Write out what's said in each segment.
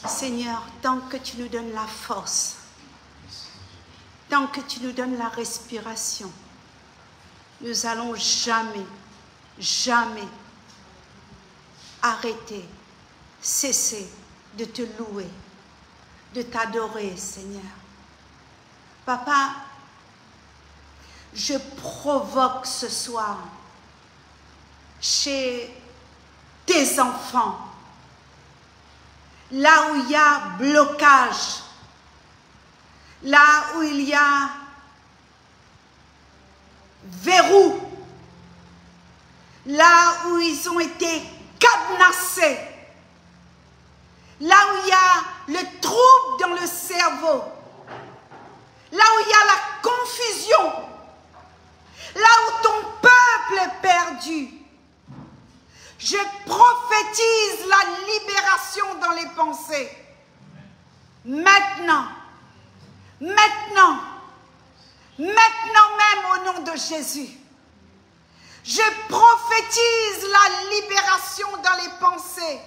Seigneur, tant que tu nous donnes la force, tant que tu nous donnes la respiration, nous allons jamais, jamais arrêter, cesser de te louer, de t'adorer, Seigneur. Papa, je provoque ce soir chez tes enfants, là où il y a blocage, là où il y a verrou, là où ils ont été cadenassés, là où il y a le trouble dans le cerveau, là où il y a la confusion, là où ton peuple est perdu. Je prophétise la libération dans les pensées. Maintenant, maintenant, maintenant même au nom de Jésus. Je prophétise la libération dans les pensées.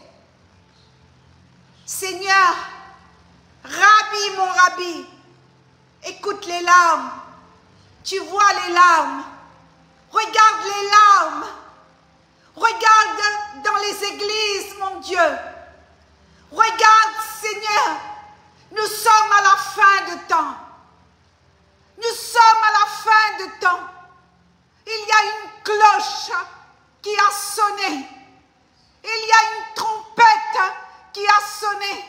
Seigneur, Rabbi, mon Rabbi, écoute les larmes. Tu vois les larmes. Regarde les larmes. Regarde dans les églises, mon Dieu. Regarde, Seigneur. Nous sommes à la fin de temps. Nous sommes à la fin de temps. Il y a une cloche qui a sonné. Il y a une trompette qui a sonné.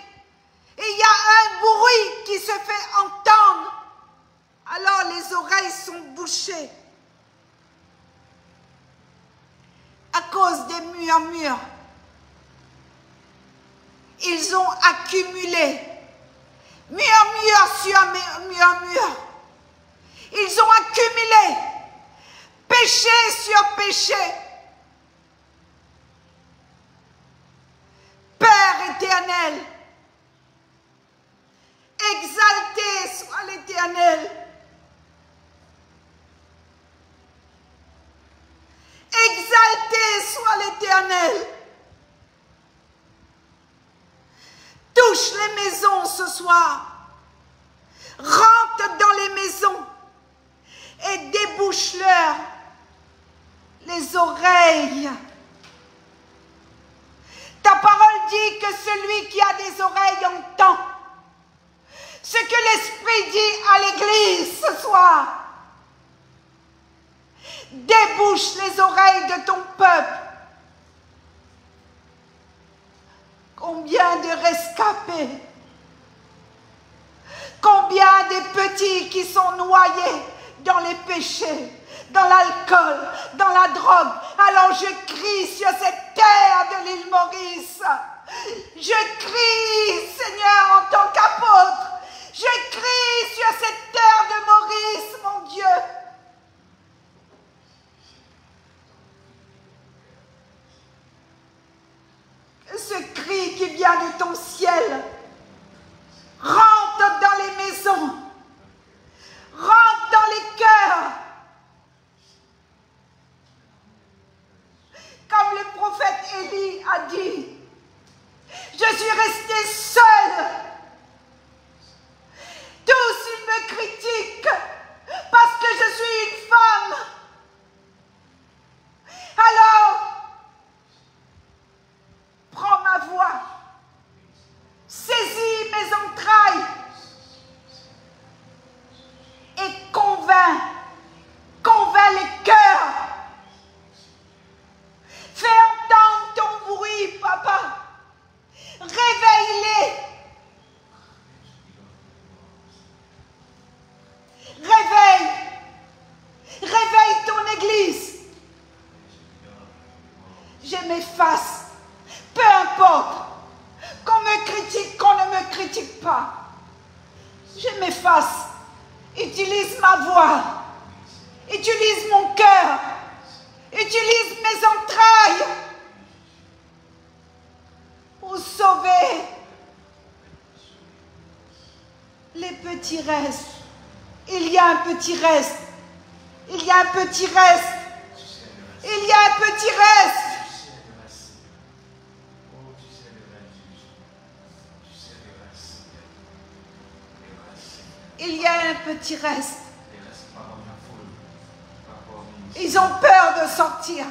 Et il y a un bruit qui se fait entendre. Alors les oreilles sont bouchées. À cause des murmures, ils ont accumulé murmure sur murmure. Ils ont accumulé péché sur péché. Père éternel, exalté soit l'Éternel. Exalté soit l'Éternel. Touche les maisons ce soir. Rentre dans les maisons et débouche-leur les oreilles. Ta parole dit que celui qui a des oreilles entend ce que l'Esprit dit à l'Église ce soir. Débouche les oreilles de ton peuple. Combien de rescapés, combien de petits qui sont noyés dans les péchés, dans l'alcool, dans la drogue. Alors je crie sur cette terre de l'île Maurice. Je crie, Seigneur, en tant qu'apôtre. Je crie sur cette terre de Maurice, mon Dieu. Que ce cri qui vient de ton ciel rentre dans les maisons, rentre dans les cœurs. Comme le prophète Élie a dit, je suis resté seul. Tous ils me critiquent parce que je suis une femme. Alors, prends ma voix, saisis mes entrailles et convainc les cœurs. Fais entendre ton bruit, papa. Réveille-les. Réveille ton église. Je m'efface. Peu importe qu'on me critique, qu'on ne me critique pas. Je m'efface. Utilise ma voix. Utilise mon cœur. Utilise mes entrailles pour sauver les petits restes. Il y a un petit reste. Il y a un petit reste. Il y a un petit reste. Il y a un petit reste. Ils ont peur de sortir.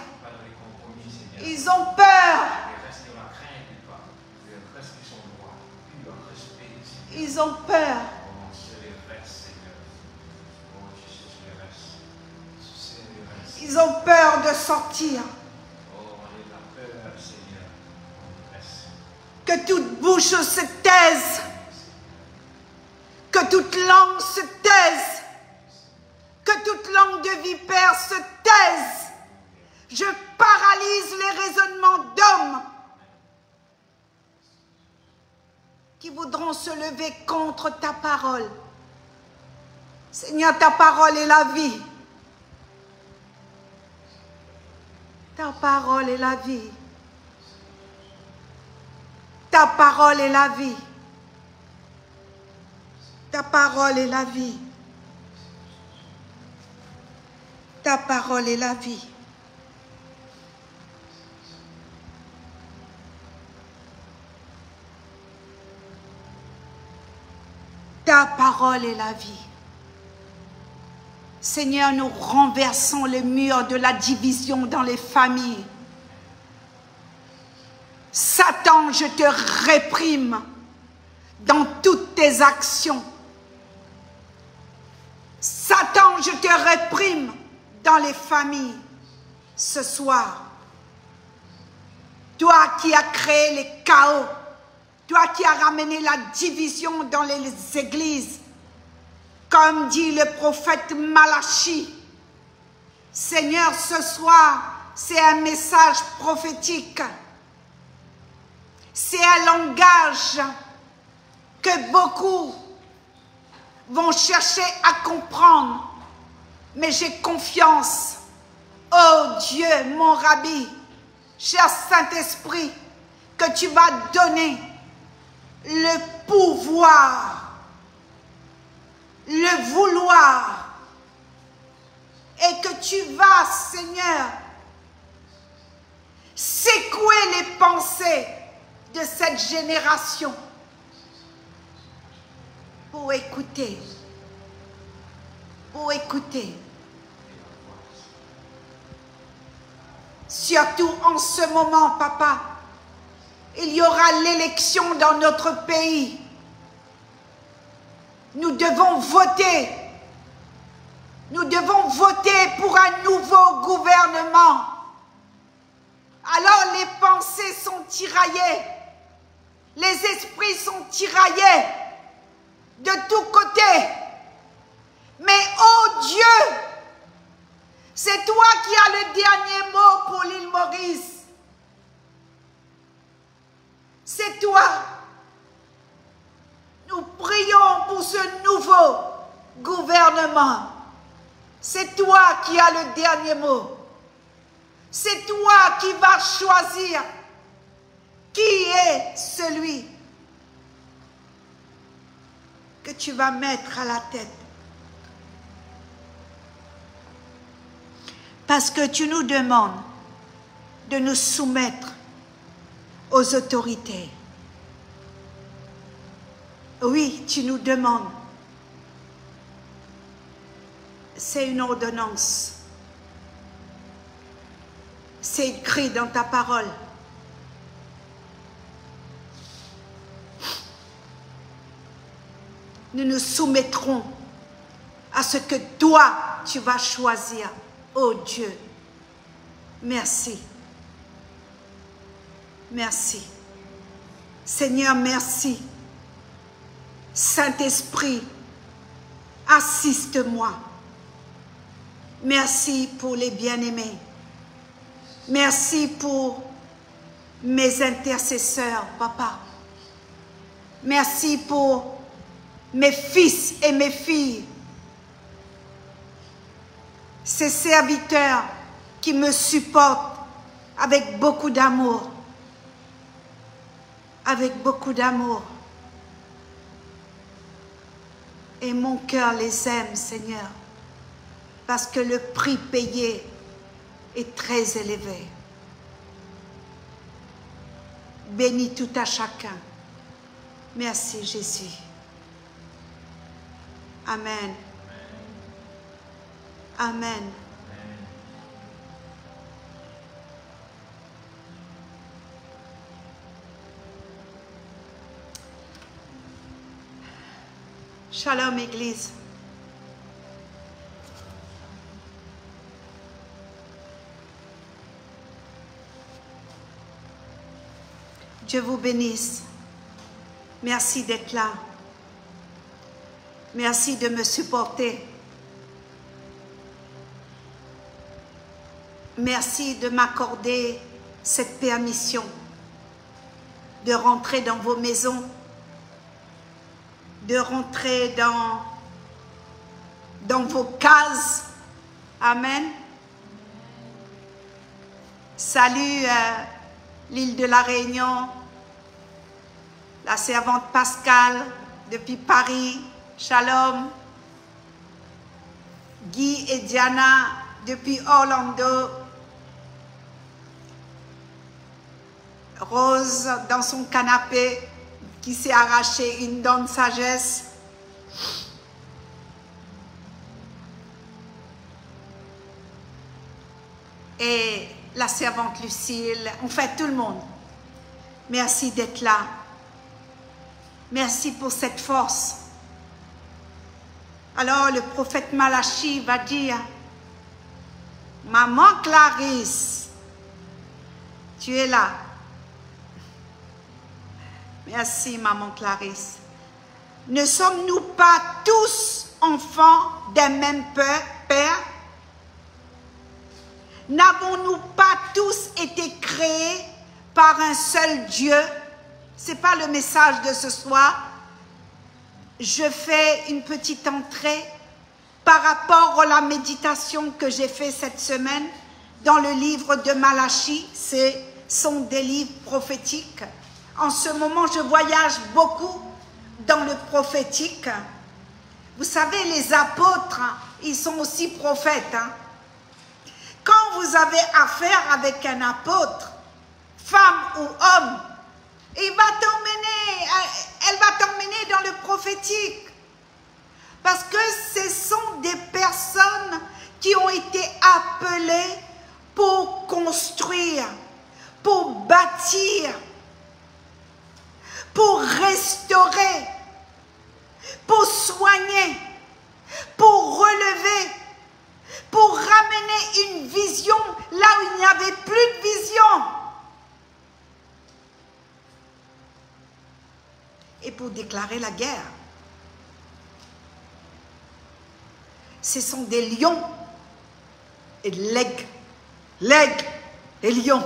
Ils ont peur. Ils ont peur. Ils ont peur de sortir. Que toute bouche se taise. Que toute langue se taise. Que toute langue de vipère se taise. Je paralyse les raisonnements d'hommes qui voudront se lever contre ta parole. Seigneur, ta parole est la vie. Ta parole est la vie. Ta parole est la vie. Ta parole est la vie. Ta parole est la vie. Ta parole est la vie. Seigneur, nous renversons les murs de la division dans les familles. Satan, je te réprime dans toutes tes actions. Satan, je te réprime dans les familles ce soir. Toi qui as créé les chaos, toi qui as ramené la division dans les églises, comme dit le prophète Malachi. Seigneur, ce soir, c'est un message prophétique. C'est un langage que beaucoup vont chercher à comprendre. Mais j'ai confiance, oh Dieu, mon Rabbi, cher Saint-Esprit, que tu vas donner le pouvoir, le vouloir, et que tu vas, Seigneur, secouer les pensées de cette génération pour écouter, Surtout en ce moment, Papa, il y aura l'élection dans notre pays. Nous devons voter. Nous devons voter pour un nouveau gouvernement. Alors les pensées sont tiraillées. Les esprits sont tiraillés de tous côtés. Mais oh Dieu, c'est toi qui as le dernier mot pour l'île Maurice. C'est toi. Nous prions pour ce nouveau gouvernement. C'est toi qui as le dernier mot. C'est toi qui vas choisir qui est celui que tu vas mettre à la tête. Parce que tu nous demandes de nous soumettre aux autorités. Oui, tu nous demandes. C'est une ordonnance. C'est écrit dans ta parole. Nous nous soumettrons à ce que toi, tu vas choisir. Oh Dieu, merci. Merci. Seigneur, merci. Saint-Esprit, assiste-moi. Merci pour les bien-aimés. Merci pour mes intercesseurs, Papa. Merci pour mes fils et mes filles. Ces serviteurs qui me supportent avec beaucoup d'amour. Avec beaucoup d'amour. Et mon cœur les aime, Seigneur, parce que le prix payé est très élevé. Bénis tout à chacun. Merci, Jésus. Amen. Amen. Shalom Église. Dieu vous bénisse. Merci d'être là. Merci de me supporter. Merci de m'accorder cette permission de rentrer dans vos maisons, de rentrer dans vos cases. Amen. Salut l'île de la Réunion, la servante Pascale depuis Paris. Shalom. Guy et Diana depuis Orlando. Rose dans son canapé qui s'est arraché une dent de sagesse. Et la servante Lucille, en fait tout le monde. Merci d'être là. Merci pour cette force. Alors le prophète Malachi va dire, Maman Clarisse, tu es là. Merci Maman Clarisse. Ne sommes-nous pas tous enfants d'un même Père? N'avons-nous pas tous été créés par un seul Dieu? Ce n'est pas le message de ce soir. Je fais une petite entrée par rapport à la méditation que j'ai fait cette semaine dans le livre de Malachi. Ce sont des livres prophétiques. En ce moment, je voyage beaucoup dans le prophétique. Vous savez, les apôtres, ils sont aussi prophètes. Quand vous avez affaire avec un apôtre, femme ou homme, elle va t'emmener dans le prophétique. Parce que ce sont des personnes qui ont été appelées pour construire, pour bâtir, pour restaurer, pour soigner, pour relever, pour ramener une vision là où il n'y avait plus de vision. Et pour déclarer la guerre. Ce sont des lions et l'aigle. L'aigle et lion.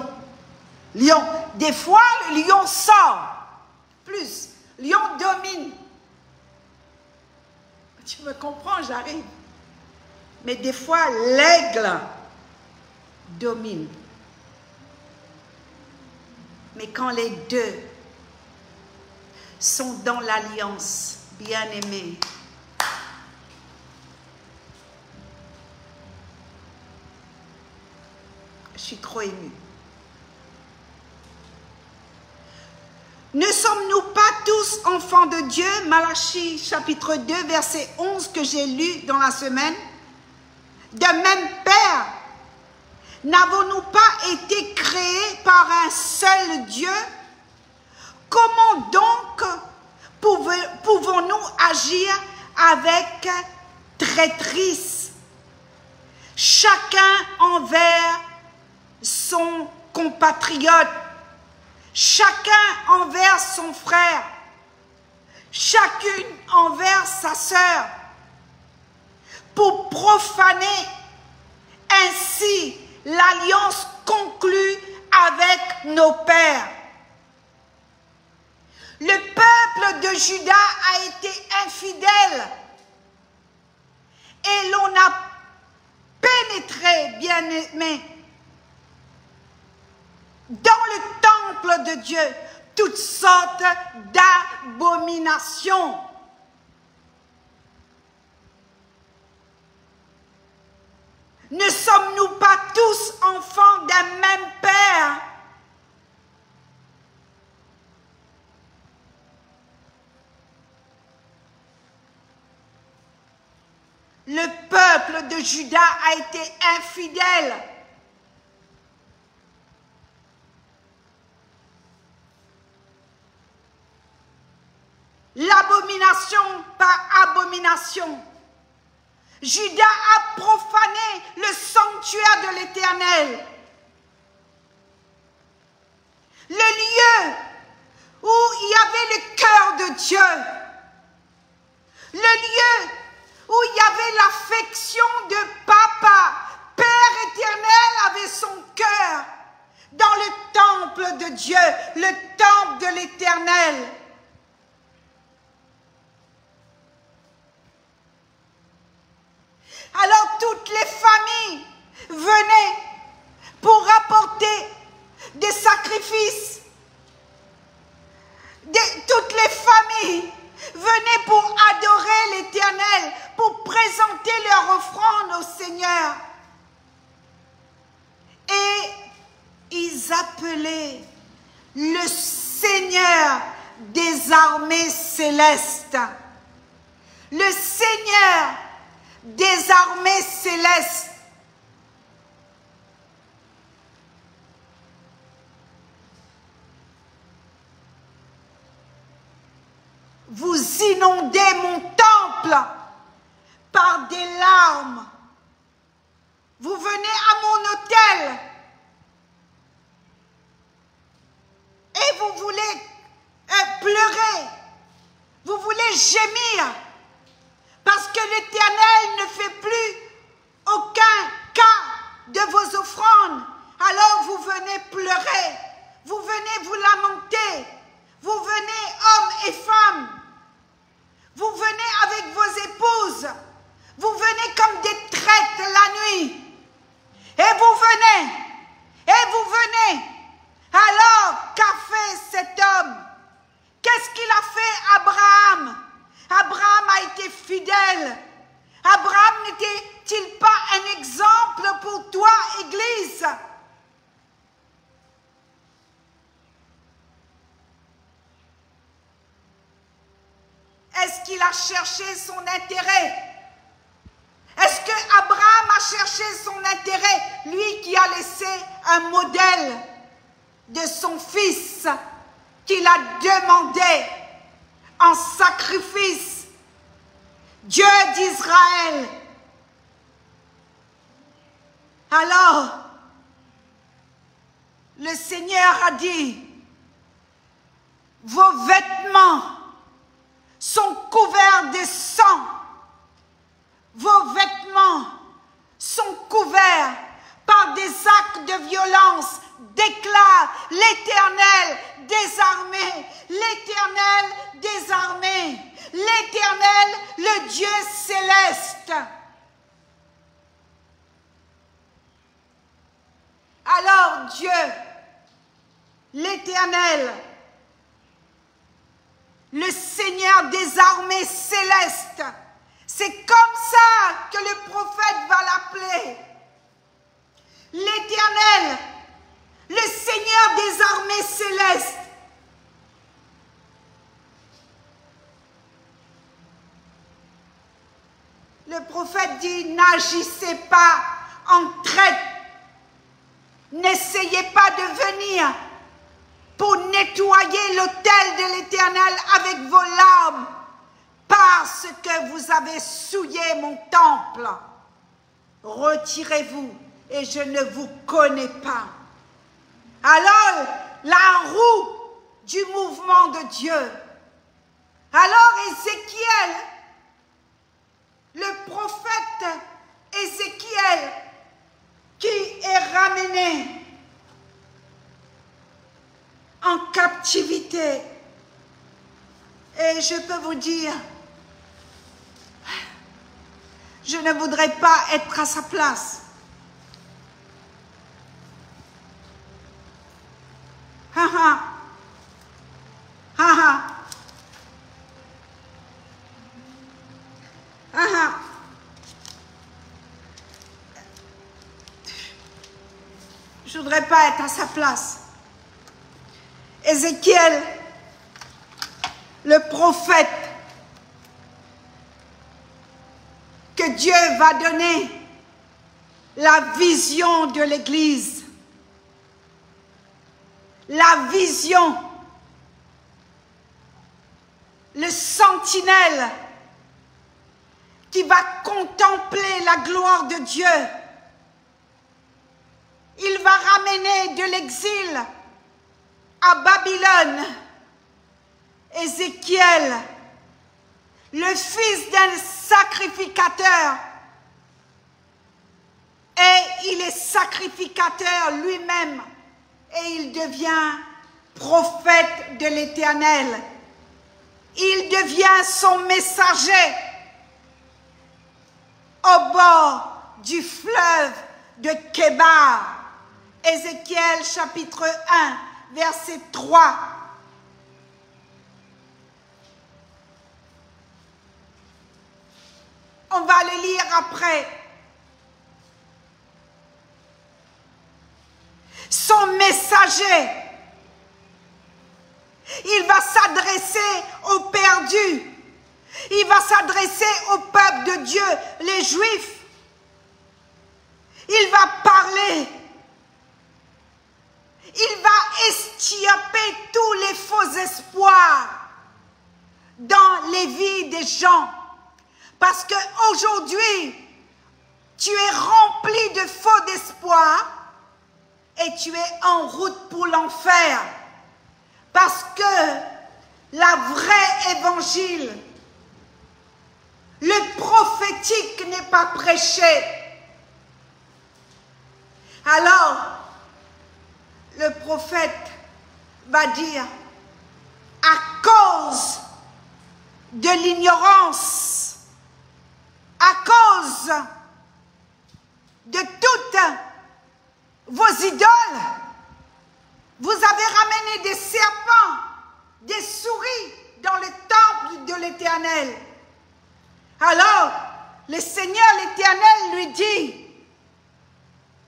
Lion. Des fois, le lion sort. Plus. Lion domine. Tu me comprends, j'arrive. Mais des fois, l'aigle domine. Mais quand les deux sont dans l'alliance, bien-aimés, je suis trop émue. Ne sommes-nous pas tous enfants de Dieu? Malachi chapitre 2 verset 11 que j'ai lu dans la semaine. De même Père, n'avons-nous pas été créés par un seul Dieu? Comment donc pouvons-nous agir avec traîtrise, chacun envers son compatriote, chacun envers son frère, chacune envers sa sœur, pour profaner ainsi l'alliance conclue avec nos pères? Le peuple de Juda a été infidèle et l'on a pénétré, bien-aimés, dans le temple de Dieu, toutes sortes d'abominations. Ne sommes-nous pas tous enfants d'un même Père? le peuple de Juda a été infidèle. L'abomination par abomination. Juda a profané le sanctuaire de l'Éternel. Le lieu où il y avait le cœur de Dieu. Le lieu où il y avait l'affection de Papa. Père éternel avait son cœur dans le temple de Dieu, le temple de l'Éternel. Alors toutes les familles venaient pour apporter des sacrifices. Toutes les familles venaient pour adorer l'Éternel, pour présenter leur offrande au Seigneur. Et ils appelaient le Seigneur des armées célestes. Le Seigneur des armées célestes. Vous inondez mon temple par des larmes. Vous venez à mon autel et vous voulez pleurer. Vous voulez gémir parce que l'Éternel ne fait plus aucun cas de vos offrandes. Alors vous venez pleurer, vous venez vous lamenter, vous venez hommes et femmes. Vous venez avec vos épouses. Vous venez comme des traites la nuit. Et vous venez. Et vous venez. Alors, qu'a fait cet homme? Qu'est-ce qu'il a fait Abraham? Abraham a été fidèle. Abraham n'était-il pas un exemple pour toi, Église? Est-ce qu'il a cherché son intérêt? Est-ce que Abraham a cherché son intérêt? Lui qui a laissé un modèle de son fils qu'il a demandé en sacrifice. Dieu d'Israël. Alors, le Seigneur a dit, vos vêtements sont couverts de sang. Vos vêtements sont couverts par des actes de violence. Déclare l'Éternel des armées, l'Éternel des armées, l'Éternel, le Dieu céleste. Alors Dieu, l'Éternel, le Seigneur des armées célestes, c'est comme ça que le prophète va l'appeler. L'Éternel, le Seigneur des armées célestes. Le prophète dit, n'agissez pas en traite. N'essayez pas de venir pour nettoyer l'autel de l'Éternel avec vos larmes, parce que vous avez souillé mon temple. Retirez-vous et je ne vous connais pas. Alors, la roue du mouvement de Dieu. Alors Ézéchiel, le prophète Ézéchiel, qui est ramené en captivité. Et je peux vous dire, je ne voudrais pas être à sa place. Ha ha. Ha ha. Ha ha. Je ne voudrais pas être à sa place. Ézéchiel, le prophète, que que Dieu va donner la vision de l'Église. La vision, le sentinelle qui va contempler la gloire de Dieu. Il va ramener de l'exil à Babylone Ézéchiel, le fils d'un sacrificateur. Et il est sacrificateur lui-même. Et il devient prophète de l'Éternel. Il devient son messager au bord du fleuve de Kébar. Ézéchiel chapitre 1, verset 3. On va le lire après. Son messager, il va s'adresser aux perdus, il va s'adresser au peuple de Dieu, les Juifs. Il va parler, il va extirper tous les faux espoirs dans les vies des gens. Parce qu'aujourd'hui, tu es rempli de faux d'espoir et tu es en route pour l'enfer. Parce que la vraie évangile, le prophétique n'est pas prêché. Alors, le prophète va dire, à cause de l'ignorance, à cause de toutes vos idoles, vous avez ramené des serpents, des souris dans le temple de l'Éternel. Alors, le Seigneur l'Éternel lui dit,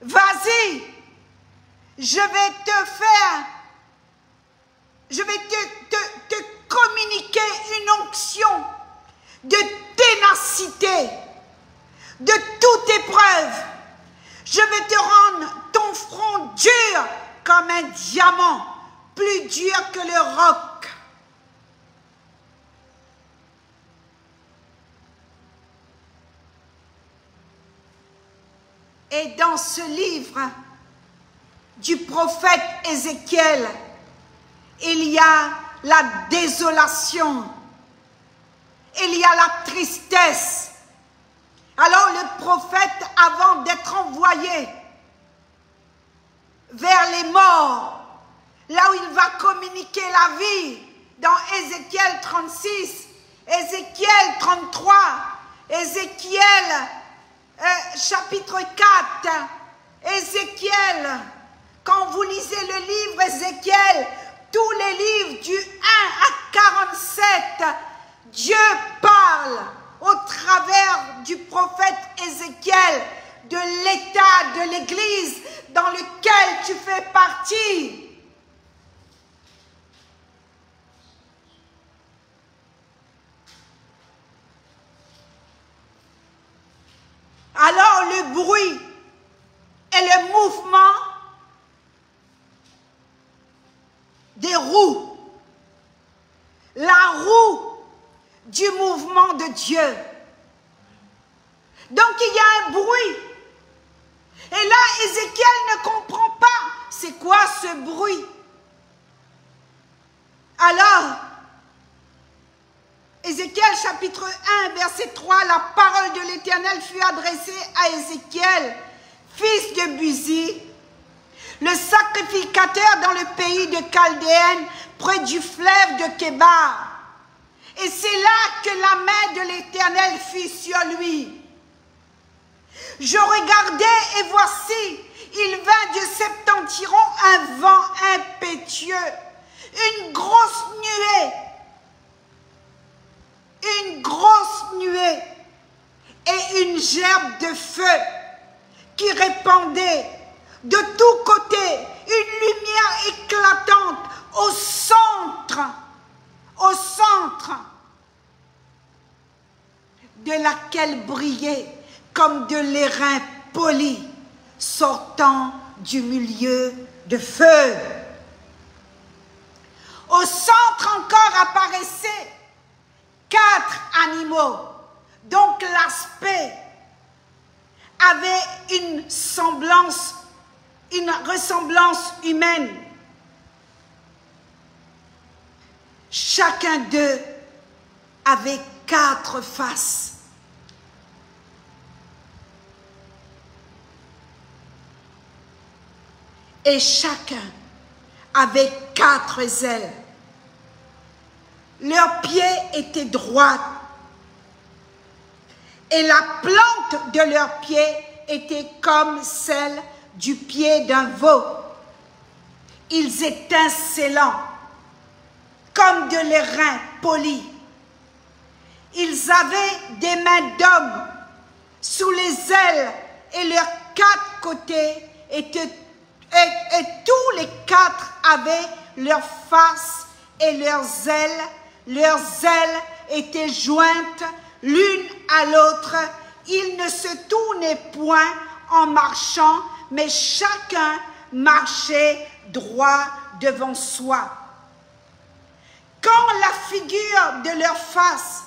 vas-y, je vais te communiquer une onction de ténacité, de toute épreuve. Je vais te rendre ton front dur comme un diamant, plus dur que le roc. Et dans ce livre du prophète Ézéchiel, il y a la désolation, il y a la tristesse. Alors le prophète, avant d'être envoyé vers les morts, là où il va communiquer la vie, dans Ézéchiel 36, Ézéchiel 33, Ézéchiel chapitre 4, Ézéchiel, quand vous lisez le livre Ézéchiel, tous les livres du 1 à 47, Dieu parle au travers du prophète Ézéchiel de l'état de l'Église dans lequel tu fais partie. Alors le bruit et le mouvement des roues, la roue du mouvement de Dieu. Donc il y a un bruit. Et là, Ézéchiel ne comprend pas c'est quoi ce bruit. Alors, Ézéchiel chapitre 1, verset 3, la parole de l'Éternel fut adressée à Ézéchiel, fils de Buzi, le sacrificateur dans le pays de Chaldéenne, près du fleuve de Kébar. Et c'est là que la main de l'Éternel fut sur lui. Je regardai et voici, il vint du septentrion un vent impétueux, une grosse nuée et une gerbe de feu qui répandait de tous côtés une lumière éclatante au centre de laquelle brillait comme de l'airain poli sortant du milieu de feu. Au centre encore apparaissaient 4 animaux, donc l'aspect avait une ressemblance humaine. Chacun d'eux avait 4 faces. Et chacun avait 4 ailes. Leurs pieds étaient droits. Et la plante de leurs pieds était comme celle du pied d'un veau. Ils étincelants, comme de l'airain poli. Ils avaient des mains d'hommes sous les ailes et leurs 4 côtés étaient et tous les 4 avaient leurs faces et leurs ailes. Leurs ailes étaient jointes l'une à l'autre. Ils ne se tournaient point en marchant, mais chacun marchait droit devant soi. Quand la figure de leur face,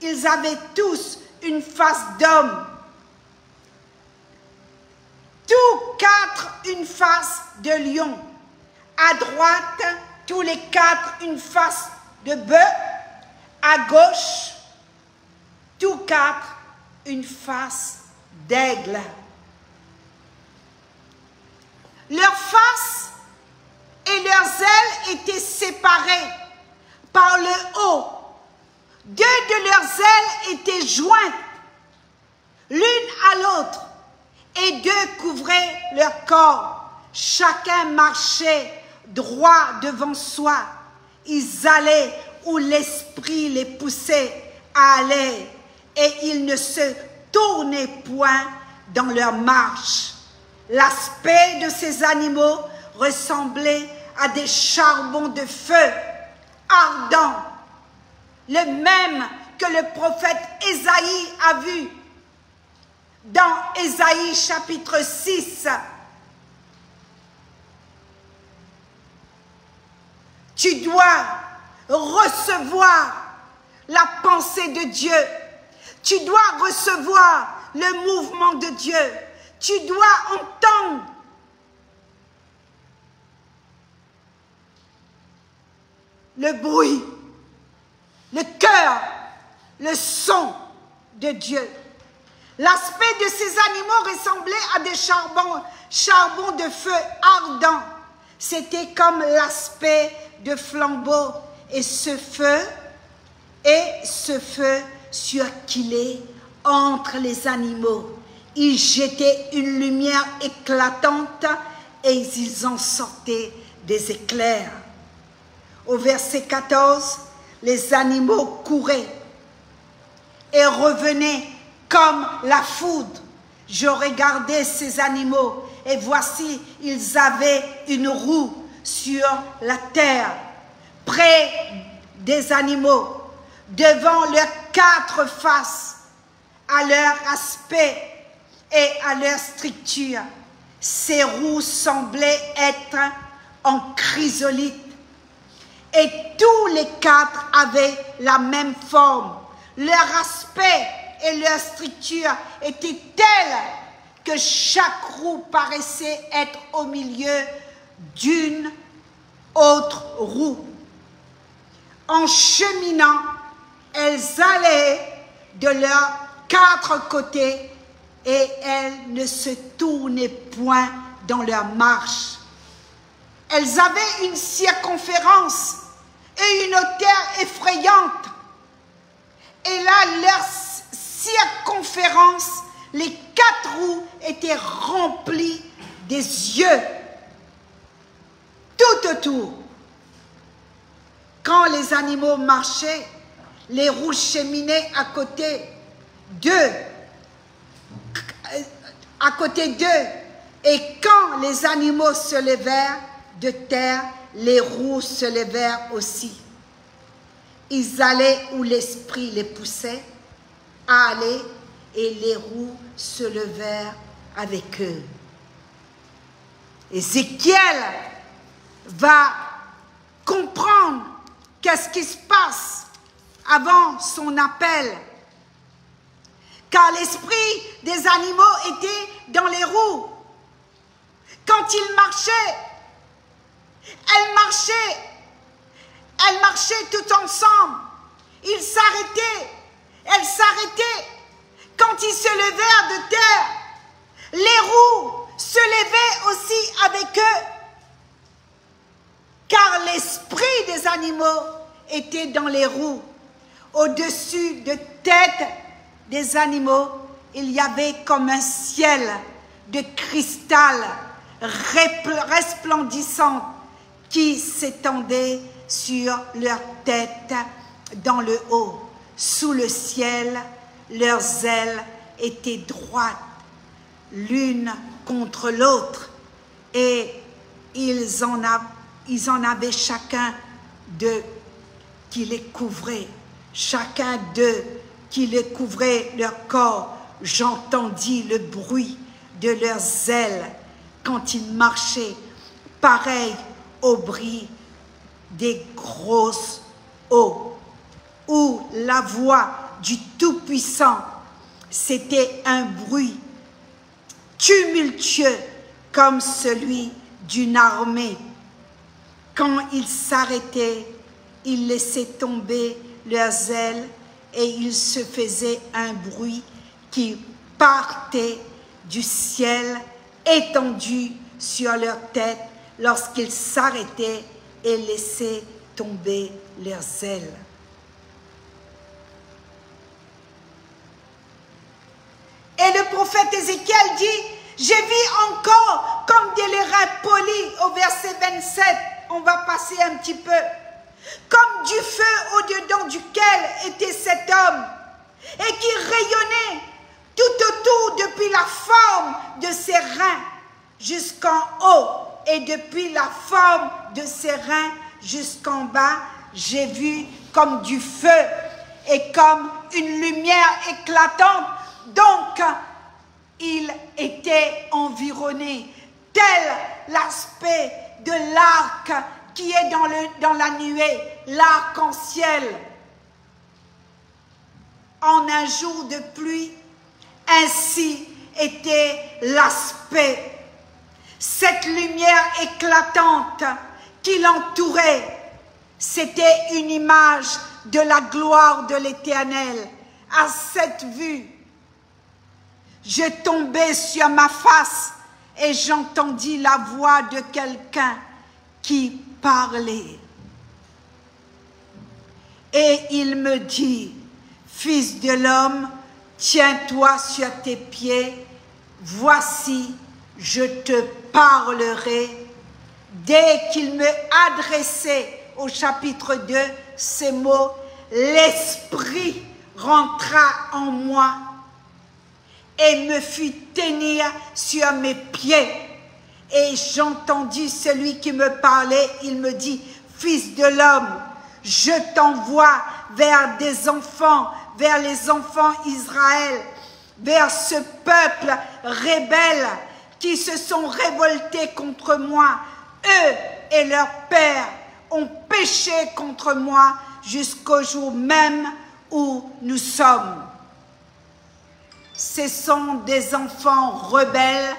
ils avaient tous une face d'homme. Tous 4 une face de lion. À droite, tous les 4 une face de bœuf. À gauche, tous 4 une face d'aigle. Leurs faces et leurs ailes étaient séparées par le haut. 2 de leurs ailes étaient jointes l'une à l'autre et 2 couvraient leur corps. Chacun marchait droit devant soi. Ils allaient où l'esprit les poussait à aller et ils ne se tournaient point dans leur marche. L'aspect de ces animaux ressemblait à des charbons de feu ardents, le même que le prophète Ésaïe a vu dans Ésaïe chapitre 6. Tu dois recevoir la pensée de Dieu. Tu dois recevoir le mouvement de Dieu. Tu dois entendre le bruit, le cœur, le son de Dieu. L'aspect de ces animaux ressemblait à des charbons de feu ardents. C'était comme l'aspect de flambeaux et ce feu circulait entre les animaux. Ils jetaient une lumière éclatante et ils en sortaient des éclairs. Au verset 14, les animaux couraient et revenaient comme la foudre. Je regardais ces animaux et voici, ils avaient une roue sur la terre, près des animaux, devant leurs 4 faces, à leur aspect et à leur structure. Ces roues semblaient être en chrysolite et tous les 4 avaient la même forme. Leur aspect et leur structure étaient telles que chaque roue paraissait être au milieu d'une autre roue. En cheminant, elles allaient de leurs 4 côtés et elles ne se tournaient point dans leur marche. Elles avaient une circonférence et une hauteur effrayante. Et là, leur circonférence, les 4 roues étaient remplies des yeux tout autour. Quand les animaux marchaient, les roues cheminaient à côté d'eux. Et quand les animaux se levèrent de terre, les roues se levèrent aussi. Ils allaient où l'esprit les poussait à aller et les roues se levèrent avec eux. Ézéchiel va comprendre qu'est-ce qui se passe avant son appel. Car l'esprit des animaux était dans les roues. Quand ils marchaient, elles marchaient tout ensemble. Ils s'arrêtaient, elles s'arrêtaient. Quand ils se levèrent de terre, les roues se levaient aussi avec eux. Car l'esprit des animaux était dans les roues. Au-dessus de tête des animaux, il y avait comme un ciel de cristal resplendissant qui s'étendait sur leur tête dans le haut. Sous le ciel, leurs ailes étaient droites, l'une contre l'autre, et ils en avaient chacun d'eux qui les couvrait. Chacun d'eux qui les couvrait leur corps. J'entendis le bruit de leurs ailes quand ils marchaient, pareil au bruit des grosses eaux, où la voix du Tout-Puissant, c'était un bruit tumultueux comme celui d'une armée. Quand ils s'arrêtaient, ils laissaient tomber leurs ailes et il se faisait un bruit qui partait du ciel étendu sur leur tête lorsqu'ils s'arrêtaient et laissaient tomber leurs ailes. Et le prophète Ézéchiel dit, j'ai vu encore comme des lérins polis au verset 27, on va passer un petit peu, comme du feu au-dedans duquel était cet homme, et qui rayonnait tout autour depuis la forme de ses reins jusqu'en haut, et depuis la forme de ses reins jusqu'en bas, j'ai vu comme du feu et comme une lumière éclatante. Donc, il était environné, tel l'aspect de l'arc qui est dans la nuée, l'arc-en-ciel. En un jour de pluie, ainsi était l'aspect. Cette lumière éclatante qui l'entourait, c'était une image de la gloire de l'Éternel. À cette vue, je tombais sur ma face et j'entendis la voix de quelqu'un qui parlait. Et il me dit, fils de l'homme, tiens-toi sur tes pieds, voici, je te parlerai. Dès qu'il me adressait au chapitre 2 ces mots, l'esprit rentra en moi et me fit tenir sur mes pieds. Et j'entendis celui qui me parlait, il me dit, fils de l'homme, je t'envoie vers des enfants, vers les enfants Israël, vers ce peuple rebelle qui se sont révoltés contre moi. Eux et leurs pères ont péché contre moi jusqu'au jour même où nous sommes. Ce sont des enfants rebelles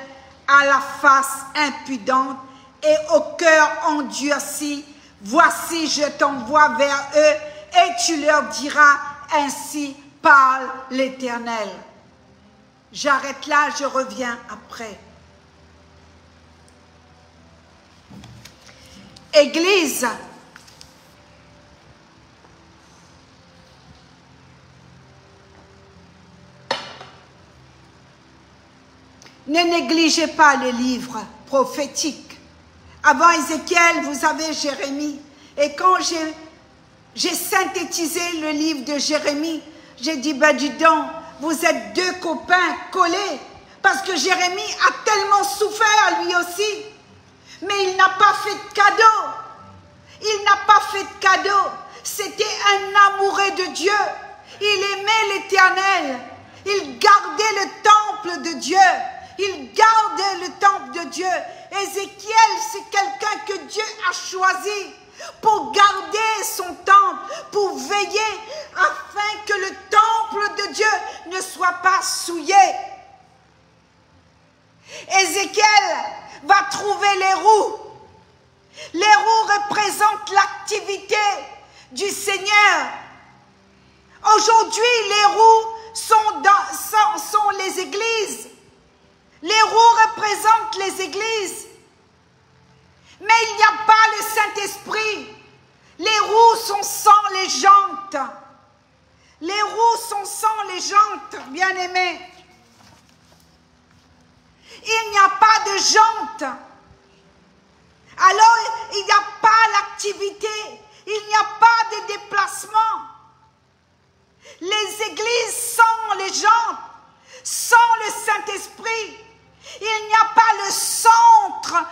à la face impudente et au cœur endurci. Voici, je t'envoie vers eux et tu leur diras, ainsi parle l'Éternel. J'arrête là, je reviens après. Église, ne négligez pas les livres prophétiques. Avant Ézéchiel, vous avez Jérémie. Et quand j'ai synthétisé le livre de Jérémie, j'ai dit, ben dis donc, vous êtes deux copains collés. Parce que Jérémie a tellement souffert lui aussi. Mais il n'a pas fait de cadeau. Il n'a pas fait de cadeau. C'était un amoureux de Dieu. il aimait l'Éternel. Il gardait le temple de Dieu. Il gardait le temple de Dieu. Ézéchiel, c'est quelqu'un que Dieu a choisi pour garder son temple, pour veiller afin que le temple de Dieu ne soit pas souillé. Ézéchiel va trouver les roues. Les roues représentent l'activité du Seigneur. Aujourd'hui, les roues sont les églises. Les roues représentent les églises. Mais il n'y a pas le Saint-Esprit. Les roues sont sans les jantes. Les roues sont sans les jantes, bien-aimés. Il n'y a pas de jantes. Alors, il n'y a pas l'activité. Il n'y a pas de déplacement. Les églises sans les jantes, sans le Saint-Esprit. Il n'y a pas le centre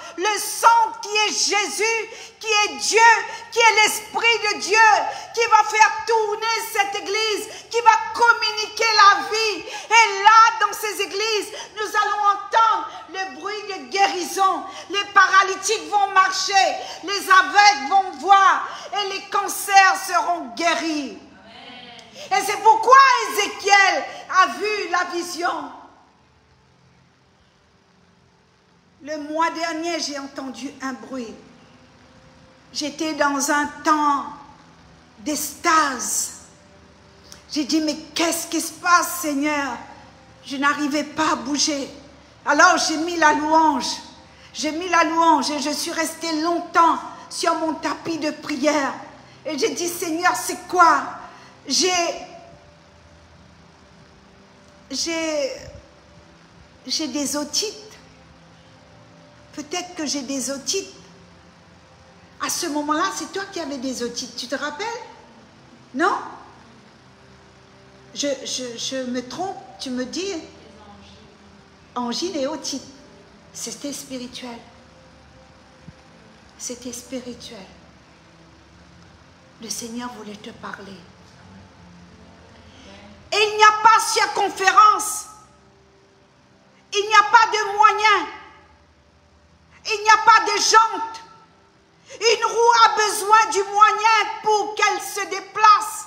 qui est Jésus, qui est Dieu, qui est l'Esprit de Dieu, qui va faire tourner cette église, qui va communiquer la vie. Et là, dans ces églises, nous allons entendre le bruit de guérison. Les paralytiques vont marcher, les aveugles vont voir et les cancers seront guéris. Et c'est pourquoi Ézéchiel a vu la vision. Le mois dernier, j'ai entendu un bruit. J'étais dans un temps d'extase. J'ai dit, mais qu'est-ce qui se passe, Seigneur? Je n'arrivais pas à bouger. Alors j'ai mis la louange. J'ai mis la louange et je suis restée longtemps sur mon tapis de prière. Et j'ai dit, Seigneur, c'est quoi? J'ai des otites. Peut-être que j'ai des otites. À ce moment-là, c'est toi qui avais des otites. Tu te rappelles? Non? Je me trompe, tu me dis? Angine et otite. C'était spirituel. C'était spirituel. Le Seigneur voulait te parler. Et il n'y a pas circonférence. Il n'y a pas de moyens. Il n'y a pas de jante. Une roue a besoin du moyen pour qu'elle se déplace.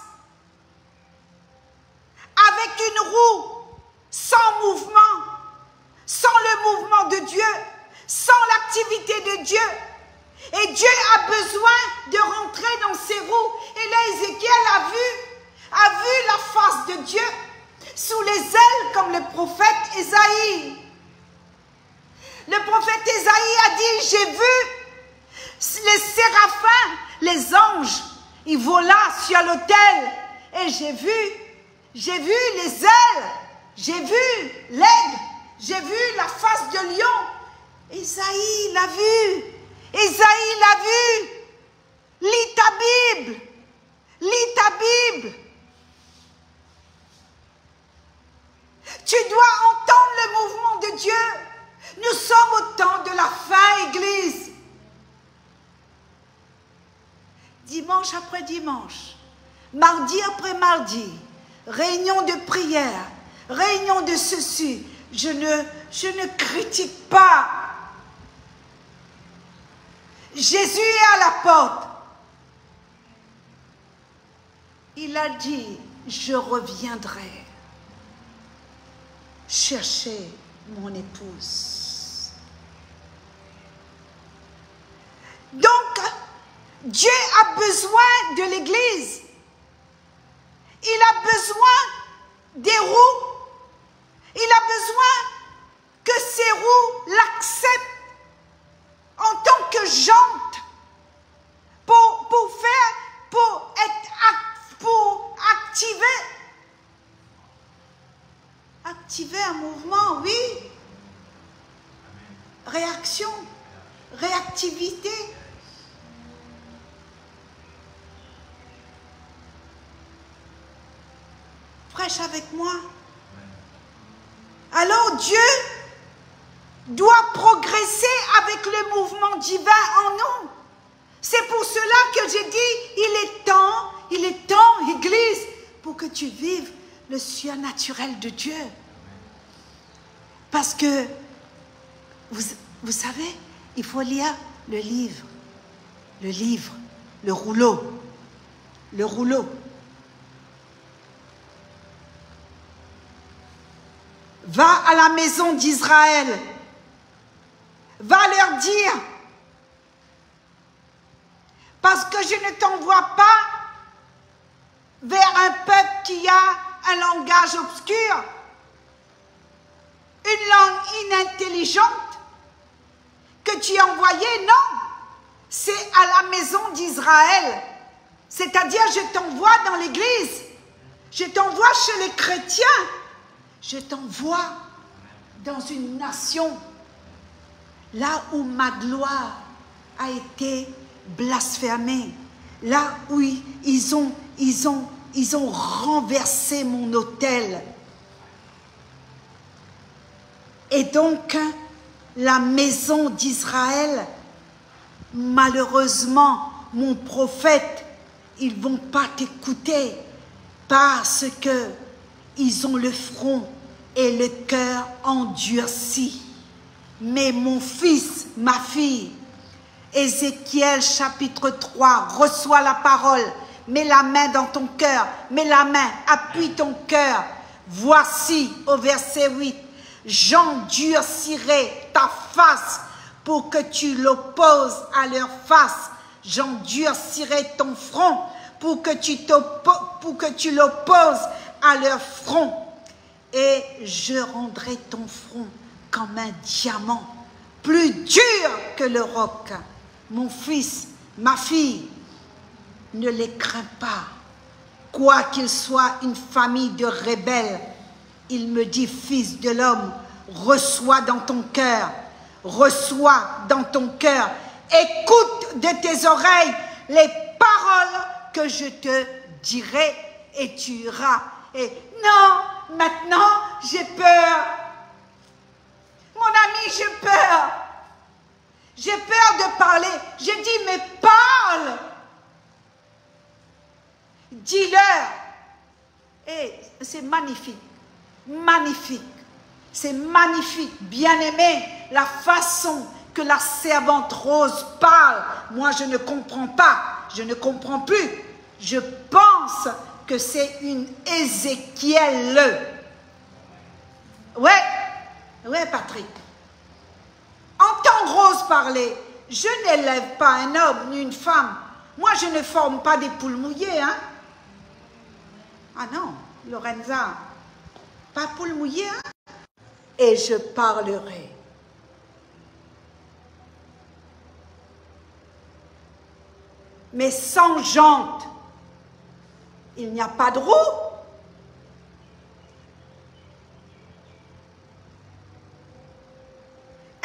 Avec une roue, sans mouvement, sans le mouvement de Dieu, sans l'activité de Dieu. Et Dieu a besoin de rentrer dans ses roues. Et là, Ézéchiel a vu la face de Dieu sous les ailes comme le prophète Ésaïe. Le prophète Ésaïe a dit, j'ai vu les séraphins, les anges, ils volaient sur l'autel. Et j'ai vu les ailes, j'ai vu l'aigle, j'ai vu la face de lion. Ésaïe l'a vu. Ésaïe l'a vu. Lis ta Bible. Lis ta Bible. Tu dois entendre le mouvement de Dieu. Nous sommes au temps de la fin, Église. Dimanche après dimanche, mardi après mardi, réunion de prière, réunion de ceci. Je ne critique pas. Jésus est à la porte. Il a dit, je reviendrai chercher mon épouse. Donc, Dieu a besoin de l'Église. Il a besoin des roues. Il a besoin que ces roues l'acceptent en tant que jante pour activer un mouvement, oui. Réaction, réactivité. Prêche avec moi. Alors Dieu doit progresser avec le mouvement divin en nous. C'est pour cela que j'ai dit, il est temps, Église, pour que tu vives le surnaturel de Dieu. Parce que, vous savez, il faut lire le livre, le rouleau. Va à la maison d'Israël, va leur dire, parce que je ne t'envoie pas vers un peuple qui a un langage obscur, une langue inintelligente, que tu as envoyé, non, c'est à la maison d'Israël, c'est-à-dire je t'envoie dans l'église, je t'envoie chez les chrétiens, je t'envoie dans une nation, là où ma gloire a été blasphémée, là où ils ont renversé mon autel. Et donc, la maison d'Israël, malheureusement, mon prophète, ils ne vont pas t'écouter parce que ils ont le front et le cœur endurci. Mais mon fils, ma fille, Ézéchiel chapitre 3, reçois la parole, mets la main dans ton cœur, mets la main, appuie ton cœur. Voici au verset 8, j'endurcirai ta face pour que tu l'opposes à leur face. J'endurcirai ton front pour que tu l'opposes à leur front. Et je rendrai ton front comme un diamant, plus dur que le roc. Mon fils, ma fille, ne les crains pas. Quoiqu'ils soient une famille de rebelles, il me dit, fils de l'homme, reçois dans ton cœur, écoute de tes oreilles les paroles que je te dirai et tu iras. Et non, maintenant j'ai peur. Mon ami, j'ai peur. J'ai peur de parler. J'ai dit, mais parle. Dis-leur. Et c'est magnifique. Magnifique. C'est magnifique. Bien-aimé, la façon que la servante Rose parle, moi je ne comprends pas. Je ne comprends plus. Je pense que c'est une Ézéchiel. Ouais, Patrick. Entends Rose parler. Je n'élève pas un homme ni une femme. Moi, je ne forme pas des poules mouillées, hein. Ah non, Lorenza, pas poule mouillée, hein. Et je parlerai. Mais sans jante, il n'y a pas de roue.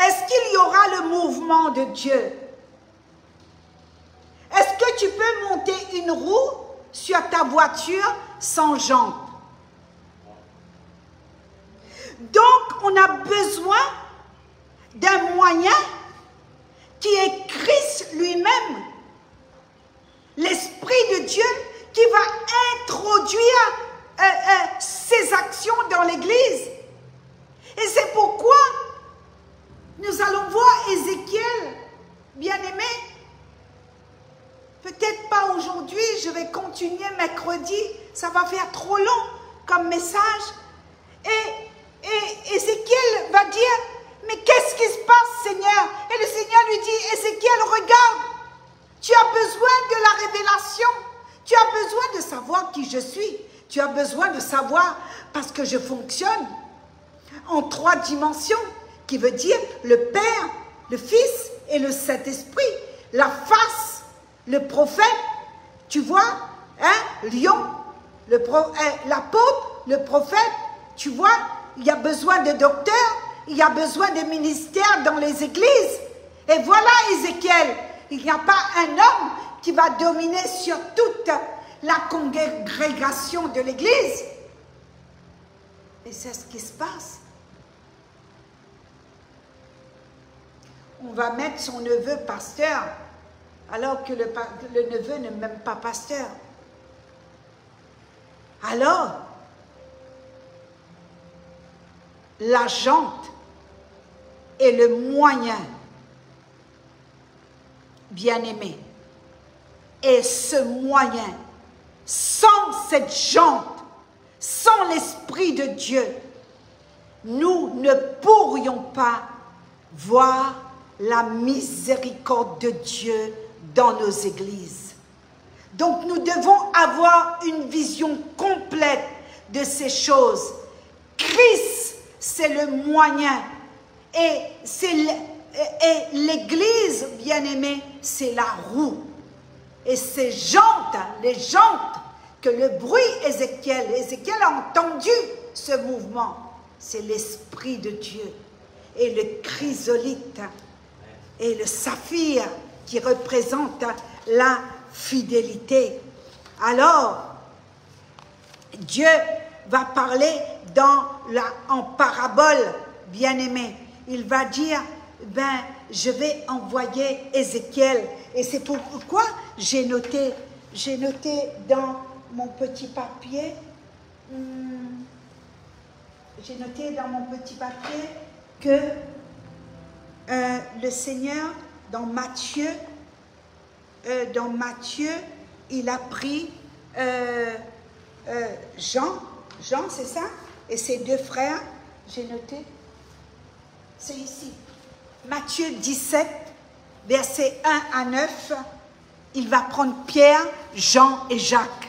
Est-ce qu'il y aura le mouvement de Dieu? Est-ce que tu peux monter une roue sur ta voiture sans jante? Donc, on a besoin d'un moyen qui est Christ lui-même, l'Esprit de Dieu qui va introduire ses actions dans l'Église. Et c'est pourquoi nous allons voir Ézéchiel, bien-aimé. Peut-être pas aujourd'hui, je vais continuer mercredi, ça va faire trop long comme message. Et Ézéchiel va dire, mais qu'est-ce qui se passe, Seigneur? Et le Seigneur lui dit, Ézéchiel, regarde, tu as besoin de la révélation, tu as besoin de savoir qui je suis, tu as besoin de savoir parce que je fonctionne en 3 dimensions, qui veut dire le Père, le Fils et le Saint-Esprit. La face, le prophète, tu vois, hein, lion, l'apôtre, le prophète, tu vois, il y a besoin de docteurs, il y a besoin de ministères dans les églises. Et voilà Ézéchiel, il n'y a pas un homme qui va dominer sur toute la congrégation de l'église. Et c'est ce qui se passe. On va mettre son neveu pasteur, alors que le neveu n'est même pas pasteur. Alors, la jante est le moyen, bien-aimé. Et ce moyen, sans cette jante, sans l'Esprit de Dieu, nous ne pourrions pas voir la miséricorde de Dieu dans nos églises. Donc nous devons avoir une vision complète de ces choses. Christ, c'est le moyen. Et l'Église, bien-aimée, c'est la roue. Et ces jantes, les jantes, que le bruit Ézéchiel a entendu ce mouvement, c'est l'Esprit de Dieu. Et le chrysolite et le saphir qui représentent la fidélité. Alors, Dieu va parler en parabole, bien-aimé. Il va dire, ben, je vais envoyer Ézéchiel. Et c'est pourquoi j'ai noté dans mon petit papier, que le Seigneur, dans Matthieu, il a pris Jean, c'est ça, et ses deux frères, j'ai noté, c'est ici, Matthieu 17, versets 1 à 9, il va prendre Pierre, Jean et Jacques.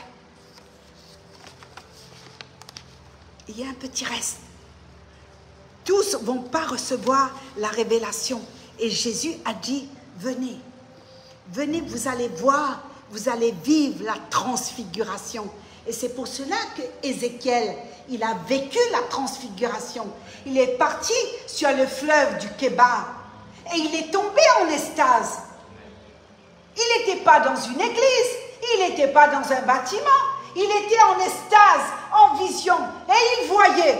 Il y a un petit reste. Tous ne vont pas recevoir la révélation. Et Jésus a dit, venez, venez, vous allez voir, vous allez vivre la transfiguration. Et c'est pour cela que Ézéchiel, il a vécu la transfiguration. Il est parti sur le fleuve du Kébar et il est tombé en extase. Il n'était pas dans une église, il n'était pas dans un bâtiment, il était en extase, en vision, et il voyait.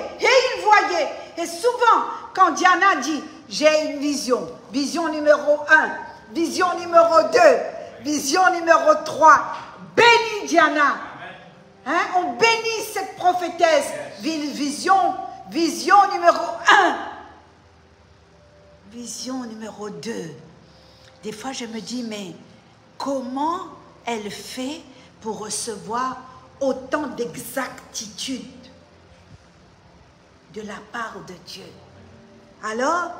Et souvent, quand Diana dit, j'ai une vision, vision numéro 1, vision numéro 2, vision numéro 3, bénis Diana. Hein? On bénit cette prophétesse, vision numéro 1, vision numéro 2. Des fois, je me dis, mais comment elle fait pour recevoir autant d'exactitude de la part de Dieu? Alors,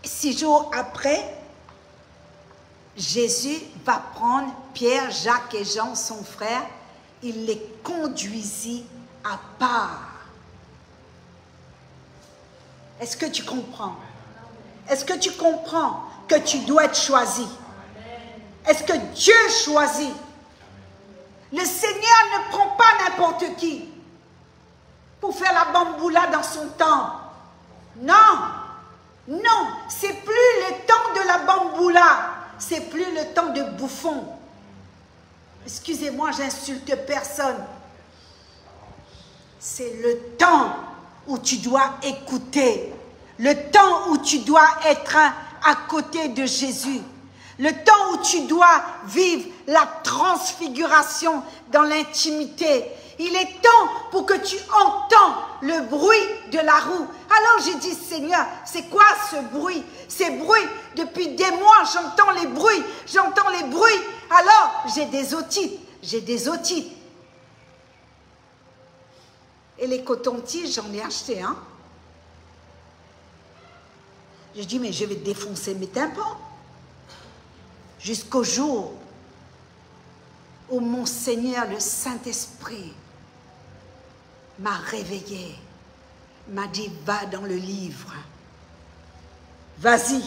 6 jours après, Jésus va prendre Pierre, Jacques et Jean, son frère, il les conduisit à part. Est-ce que tu comprends? Est-ce que tu comprends que tu dois être choisi? Est-ce que Dieu choisit? Le Seigneur ne prend pas n'importe qui pour faire la bamboula dans son temps. Non, c'est plus le temps de la bamboula, c'est plus le temps de bouffon. Excusez-moi, j'insulte personne. C'est le temps où tu dois écouter, le temps où tu dois être à côté de Jésus, le temps où tu dois vivre la transfiguration dans l'intimité. Il est temps pour que tu entends le bruit de la roue. Alors j'ai dit, Seigneur, c'est quoi ce bruit? Ces bruits, depuis des mois, j'entends les bruits. Alors, j'ai des otites. Et les cotons-tiges, j'en ai acheté, hein. J'ai dit, mais je vais défoncer mes tympans. Jusqu'au jour où mon Seigneur, le Saint-Esprit, m'a réveillé, m'a dit, va dans le livre, vas-y,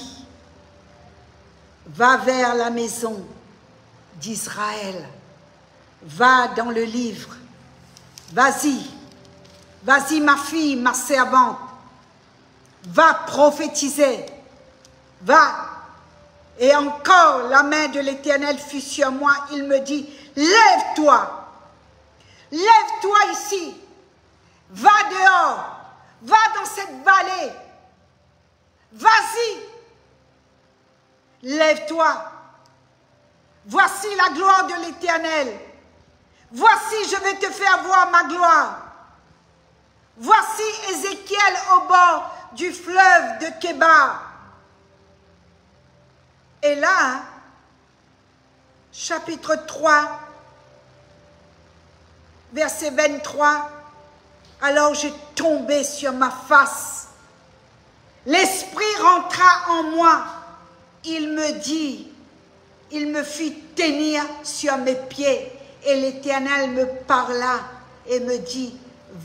va vers la maison d'Israël, va dans le livre, vas-y ma fille, ma servante, va prophétiser, va. Et encore la main de l'Éternel fut sur moi, il me dit, lève-toi ici, va dehors, va dans cette vallée, vas-y, lève-toi, voici la gloire de l'Éternel, Voici, je vais te faire voir ma gloire. Voici Ézéchiel au bord du fleuve de Kébar. Et là, chapitre 3, verset 23, alors j'ai tombé sur ma face. L'esprit rentra en moi. Il me dit, il me fit tenir sur mes pieds. Et l'Éternel me parla et me dit,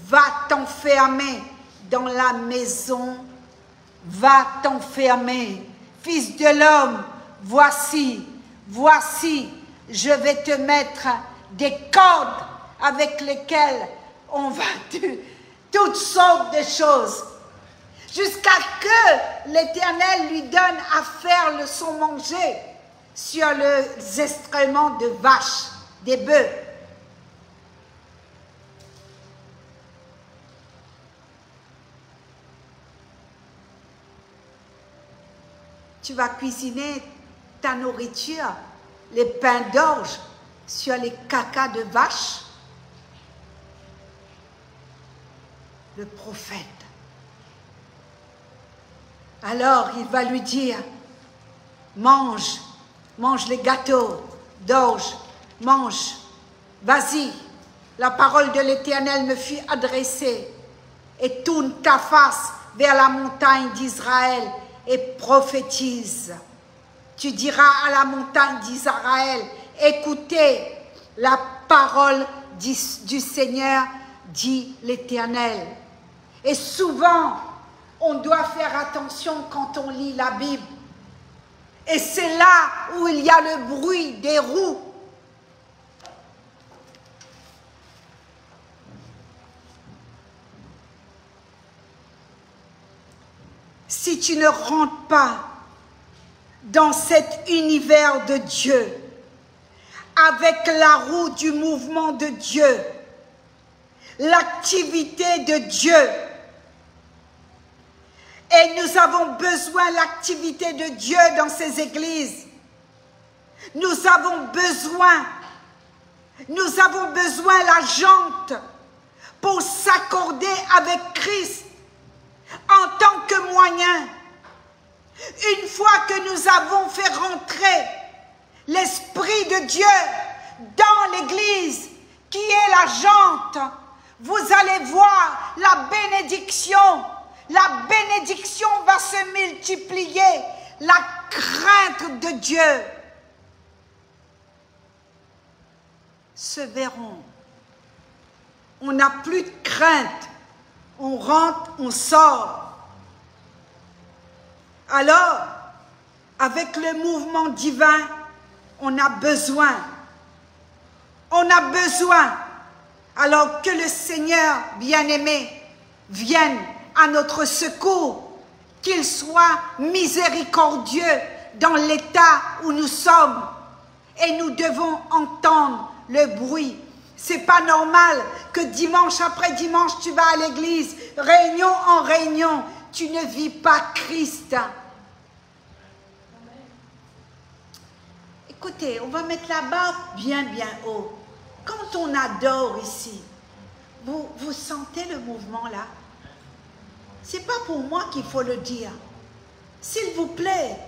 va t'enfermer dans la maison, va t'enfermer. Fils de l'homme, voici, je vais te mettre des cordes avec lesquelles on va toutes sortes de choses. Jusqu'à que l'Éternel lui donne à faire son manger sur les excréments de vaches, des bœufs. Tu vas cuisiner ta nourriture, les pains d'orge, sur les cacas de vache. Le prophète. Alors il va lui dire, mange les gâteaux d'orge, mange, vas-y. La parole de l'Éternel me fut adressée, et tourne ta face vers la montagne d'Israël et prophétise. Tu diras à la montagne d'Israël, écoutez la parole du Seigneur, dit l'Éternel. Et souvent, on doit faire attention quand on lit la Bible. Et c'est là où il y a le bruit des roues. Si tu ne rentres pas dans cet univers de Dieu, avec la roue du mouvement de Dieu, l'activité de Dieu, et nous avons besoin de l'activité de Dieu dans ces églises. Nous avons besoin la jante pour s'accorder avec Christ en tant que moyen. Une fois que nous avons fait rentrer l'Esprit de Dieu dans l'Église, qui est la jante, vous allez voir la bénédiction. La bénédiction va se multiplier. La crainte de Dieu se verront. On n'a plus de crainte. On rentre, on sort. Alors, avec le mouvement divin, on a besoin. On a besoin. Alors que le Seigneur bien-aimé vienne à notre secours, qu'il soit miséricordieux dans l'état où nous sommes. Et nous devons entendre le bruit. C'est pas normal que dimanche après dimanche, tu vas à l'église, réunion en réunion, tu ne vis pas Christ. Écoutez, on va mettre la barre bien haut. Quand on adore ici, vous sentez le mouvement là? C'est pas pour moi qu'il faut le dire. S'il vous plaît.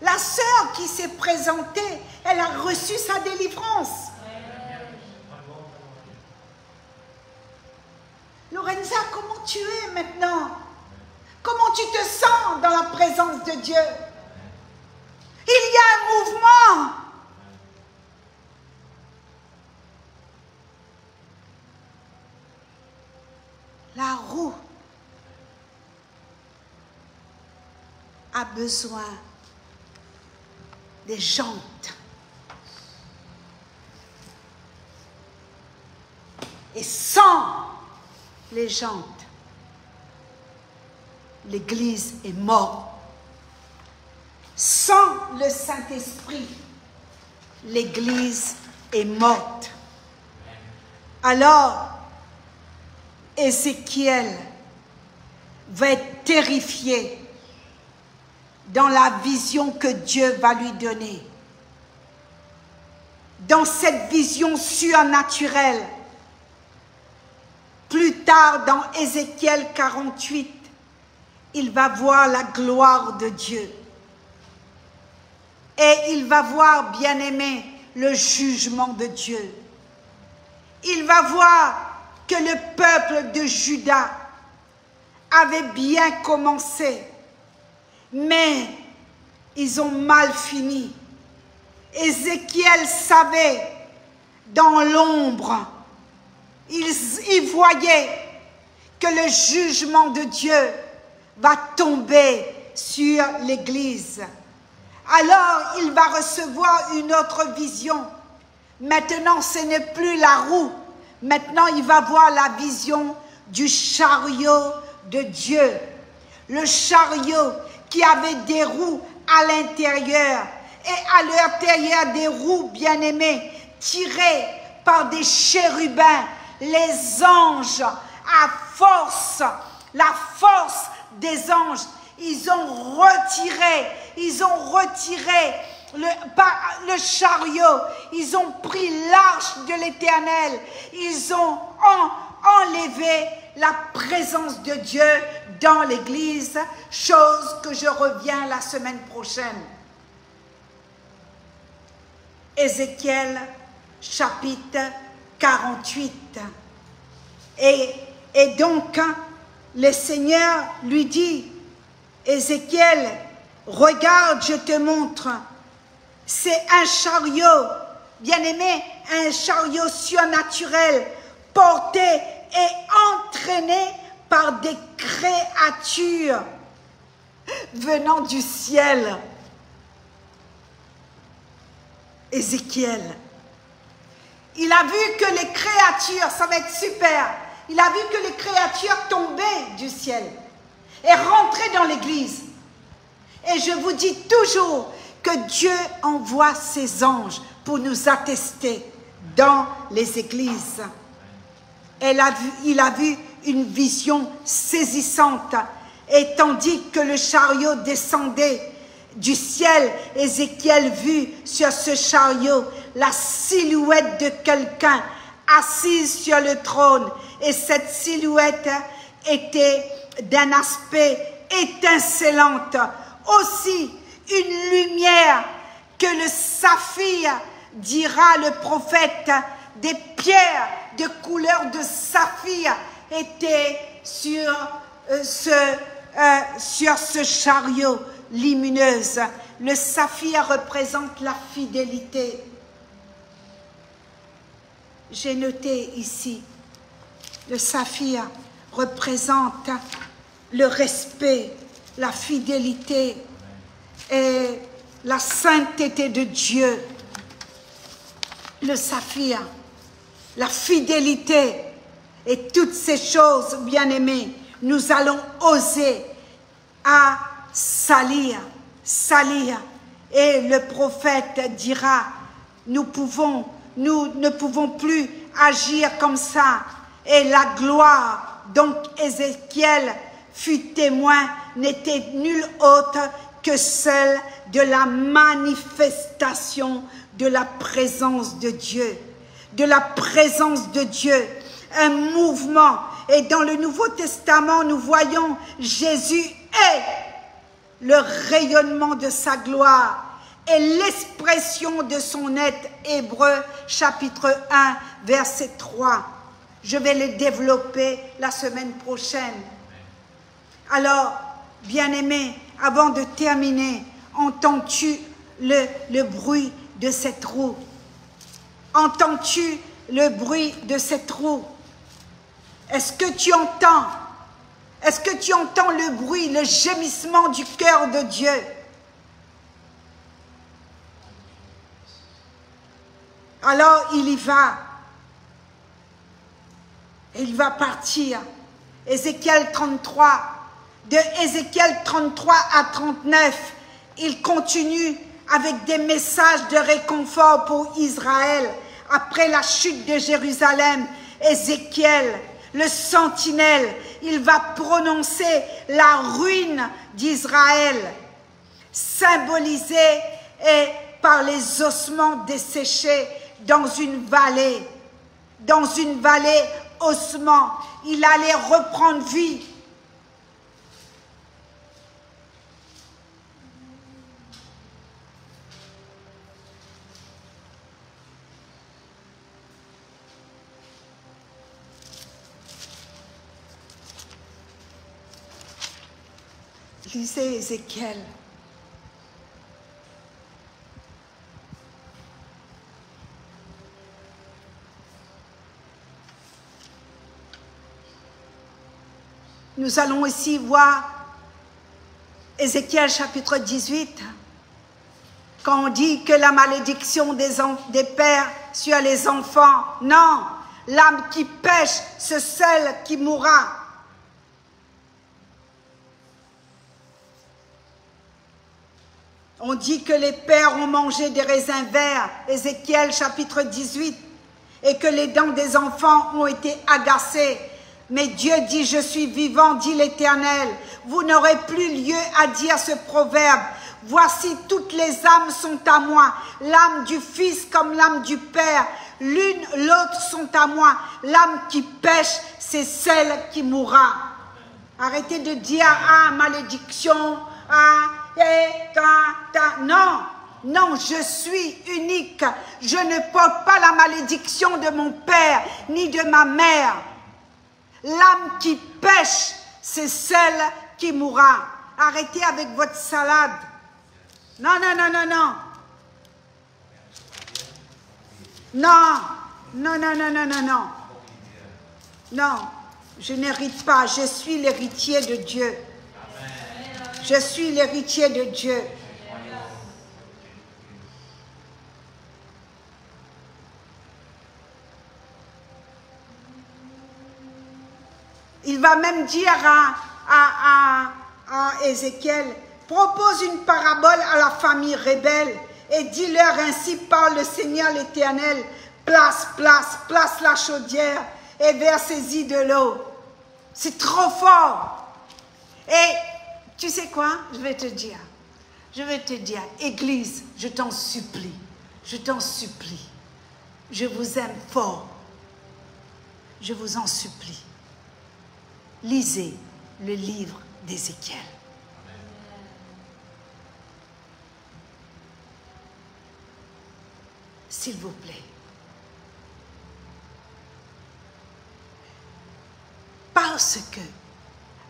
La sœur qui s'est présentée, elle a reçu sa délivrance. Lorenza, comment tu es maintenant? Comment tu te sens dans la présence de Dieu? Il y a un mouvement. La roue a besoin des jantes. Et sans les jantes, l'Église est morte. Sans le Saint-Esprit, l'Église est morte. Alors, Ézéchiel va être terrifié dans la vision que Dieu va lui donner. dans cette vision surnaturelle. Plus tard, dans Ézéchiel 48, il va voir la gloire de Dieu. Et il va voir, bien-aimé, le jugement de Dieu. Il va voir que le peuple de Juda avait bien commencé, mais ils ont mal fini. Ézéchiel savait dans l'ombre, il voyait que le jugement de Dieu va tomber sur l'Église. Alors il va recevoir une autre vision. Maintenant ce n'est plus la roue, maintenant il va voir la vision du chariot de Dieu. Le chariot qui avait des roues à l'intérieur, et à l'intérieur des roues, bien-aimées, tirées par des chérubins. Les anges, à force, la force des anges, ils ont retiré le chariot, ils ont pris l'arche de l'Éternel, ils ont enlevé la présence de Dieu dans l'Église, chose que je reviens la semaine prochaine. Ézéchiel chapitre 48. Et donc, le Seigneur lui dit, Ézéchiel, regarde, je te montre, c'est un chariot, bien-aimé, un chariot surnaturel, porté et entraîné par des créatures venant du ciel. Ézéchiel, il a vu que les créatures, ça va être super, il a vu que les créatures tombaient du ciel et rentraient dans l'église. Et je vous dis toujours que Dieu envoie ses anges pour nous attester dans les églises. Il a vu une vision saisissante, et tandis que le chariot descendait du ciel, Ézéchiel vit sur ce chariot la silhouette de quelqu'un assis sur le trône, et cette silhouette était d'un aspect étincelante, aussi une lumière que le saphir, dira le prophète, des pierres de couleur de saphir étaient sur ce chariot lumineuse. Le saphir représente la fidélité. J'ai noté ici, le saphir représente le respect, la fidélité et la sainteté de Dieu. Le saphir, la fidélité et toutes ces choses, bien-aimés, nous allons oser à salir. Et le prophète dira, nous ne pouvons plus agir comme ça. Et la gloire, donc Ézéchiel fut témoin, n'était nulle autre que celle de la manifestation de la présence de Dieu. De la présence de Dieu. Un mouvement. Et dans le Nouveau Testament, nous voyons Jésus est le rayonnement de sa gloire et l'expression de son être. Hébreux chapitre 1 verset 3. Je vais le développer la semaine prochaine. Alors, bien-aimé, avant de terminer, entends-tu le bruit de cette roue? Entends-tu le bruit de cette roue? Est-ce que tu entends? Est-ce que tu entends le bruit, le gémissement du cœur de Dieu? Alors il y va. Il va partir. Ézéchiel 33. De Ézéchiel 33 à 39, il continue avec des messages de réconfort pour Israël. Après la chute de Jérusalem, Ézéchiel, le sentinelle, il va prononcer la ruine d'Israël, symbolisée par les ossements desséchés, dans une vallée ossements. Il allait reprendre vie. Lisez Ézéchiel. Nous allons aussi voir Ézéchiel chapitre 18, quand on dit que la malédiction des pères sur les enfants. Non, l'âme qui pêche, c'est celle qui mourra. On dit que les pères ont mangé des raisins verts, Ézéchiel chapitre 18, et que les dents des enfants ont été agacées. Mais Dieu dit, je suis vivant, dit l'Éternel. Vous n'aurez plus lieu à dire ce proverbe. Voici, toutes les âmes sont à moi. L'âme du Fils comme l'âme du Père. L'une, l'autre sont à moi. L'âme qui pêche, c'est celle qui mourra. Arrêtez de dire, ah, malédiction, ah, non, non, je suis unique. Je ne porte pas la malédiction de mon père ni de ma mère. L'âme qui pêche, c'est celle qui mourra. Arrêtez avec votre salade. Non, non, non, non, non. Non, non, non, non, non, non, non. Non, je n'hérite pas. Je suis l'héritier de Dieu. Je suis l'héritier de Dieu. Il va même dire à Ézéchiel, propose une parabole à la famille rebelle et dis-leur, ainsi parle le Seigneur l'Éternel, place la chaudière et versez-y de l'eau. C'est trop fort. Et tu sais quoi? Je vais te dire, Église, je t'en supplie, je vous aime fort, je vous en supplie. Lisez le livre d'Ézéchiel. S'il vous plaît. Parce que,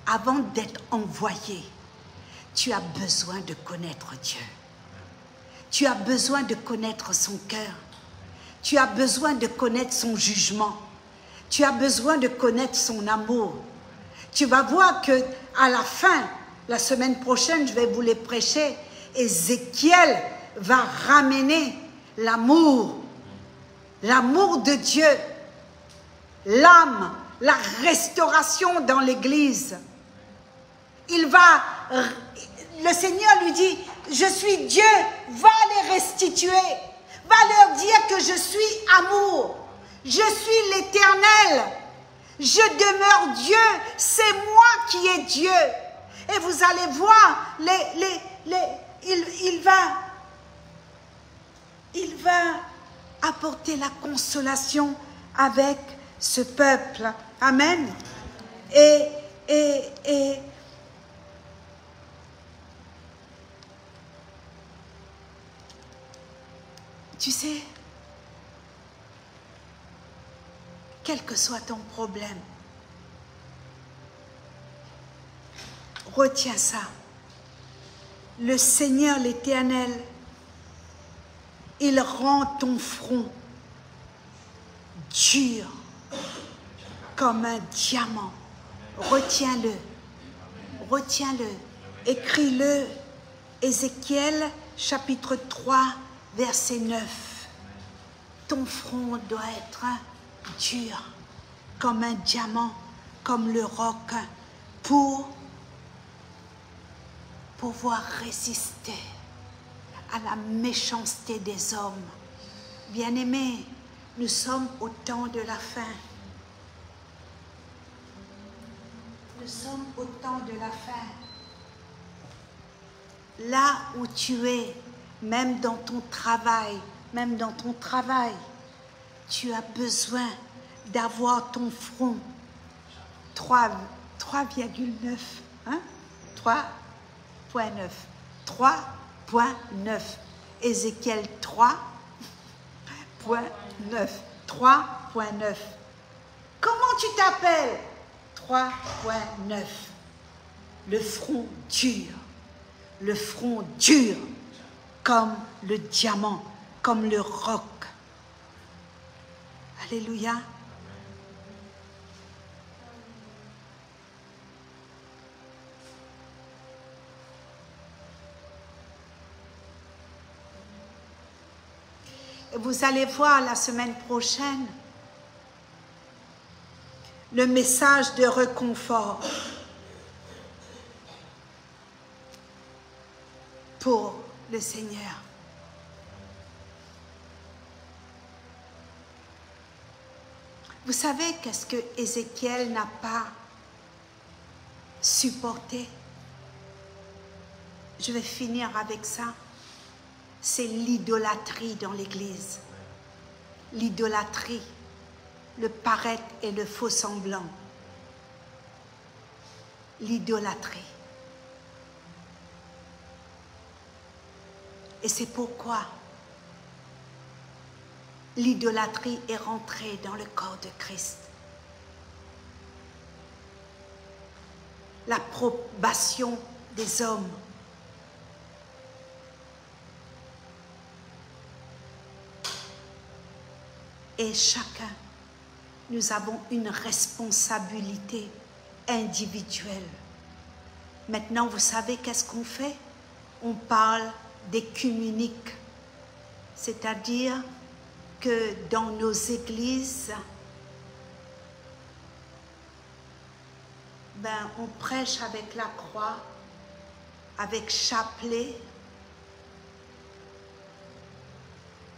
avant d'être envoyé, tu as besoin de connaître Dieu. Tu as besoin de connaître son cœur. Tu as besoin de connaître son jugement. Tu as besoin de connaître son amour. Tu vas voir que à la fin, la semaine prochaine, je vais vous les prêcher, Ézéchiel va ramener l'amour de Dieu, l'âme, la restauration dans l'Église. Le Seigneur lui dit, je suis Dieu, va les restituer, va leur dire que je suis amour, je suis l'Éternel. Je demeure Dieu, c'est moi qui est Dieu. Et vous allez voir, il va apporter la consolation avec ce peuple. Amen. Et tu sais, quel que soit ton problème, retiens ça. Le Seigneur l'Éternel, il rend ton front dur comme un diamant. Retiens-le, retiens-le, écris-le. Ézéchiel chapitre 3, verset 9. Ton front doit être dur comme un diamant, comme le roc, pour pouvoir résister à la méchanceté des hommes. Bien-aimés, nous sommes au temps de la fin. Nous sommes au temps de la fin. Là où tu es, même dans ton travail, tu as besoin d'avoir ton front 3,9, hein? 3,9. 3,9. Ézéchiel 3,9. 3,9. Comment tu t'appelles? 3,9. Le front dur. Le front dur comme le diamant, comme le roc. Alléluia. Et vous allez voir la semaine prochaine le message de réconfort pour le Seigneur. Vous savez qu'est-ce que Ézéchiel n'a pas supporté? Je vais finir avec ça. C'est l'idolâtrie dans l'Église. L'idolâtrie, le paraître et le faux semblant. L'idolâtrie. Et c'est pourquoi l'idolâtrie est rentrée dans le corps de Christ. L'approbation des hommes. Et chacun, nous avons une responsabilité individuelle. Maintenant, vous savez qu'est-ce qu'on fait? On parle d'écuménique, c'est-à-dire que dans nos églises, on prêche avec la croix, avec chapelet.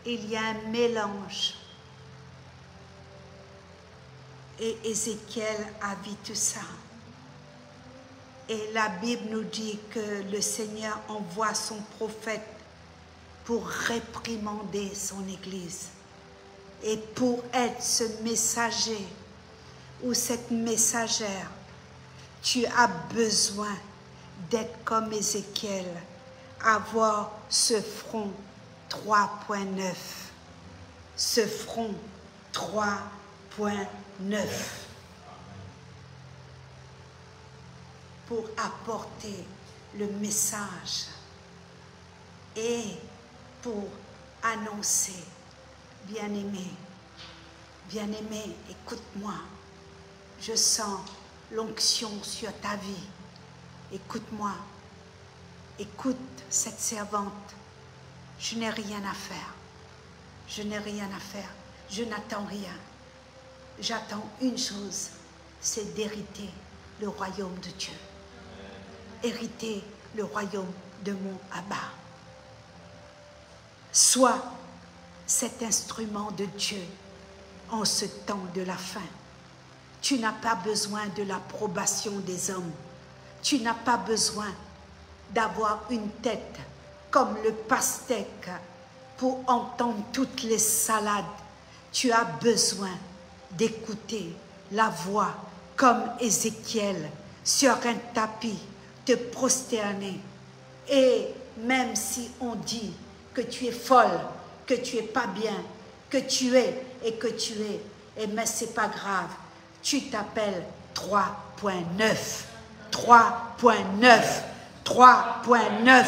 Il y a un mélange. Et Ézéchiel a vu tout ça. Et la Bible nous dit que le Seigneur envoie son prophète pour réprimander son Église. Et pour être ce messager ou cette messagère, tu as besoin d'être comme Ézéchiel, avoir ce front 3,9. Ce front 3,9. Pour apporter le message et pour annoncer, bien-aimé, écoute-moi, je sens l'onction sur ta vie, écoute-moi, écoute cette servante, je n'ai rien à faire, je n'attends rien, j'attends une chose, c'est d'hériter le royaume de Dieu. Hériter le royaume de mon Abba. Sois cet instrument de Dieu en ce temps de la fin. Tu n'as pas besoin de l'approbation des hommes. Tu n'as pas besoin d'avoir une tête comme le pastèque pour entendre toutes les salades. Tu as besoin d'écouter la voix comme Ézéchiel sur un tapis, te prosterner. Et même si on dit que tu es folle, que tu es pas bien, que tu es et que tu es, et mais c'est pas grave, tu t'appelles 3,9, 3,9, 3,9,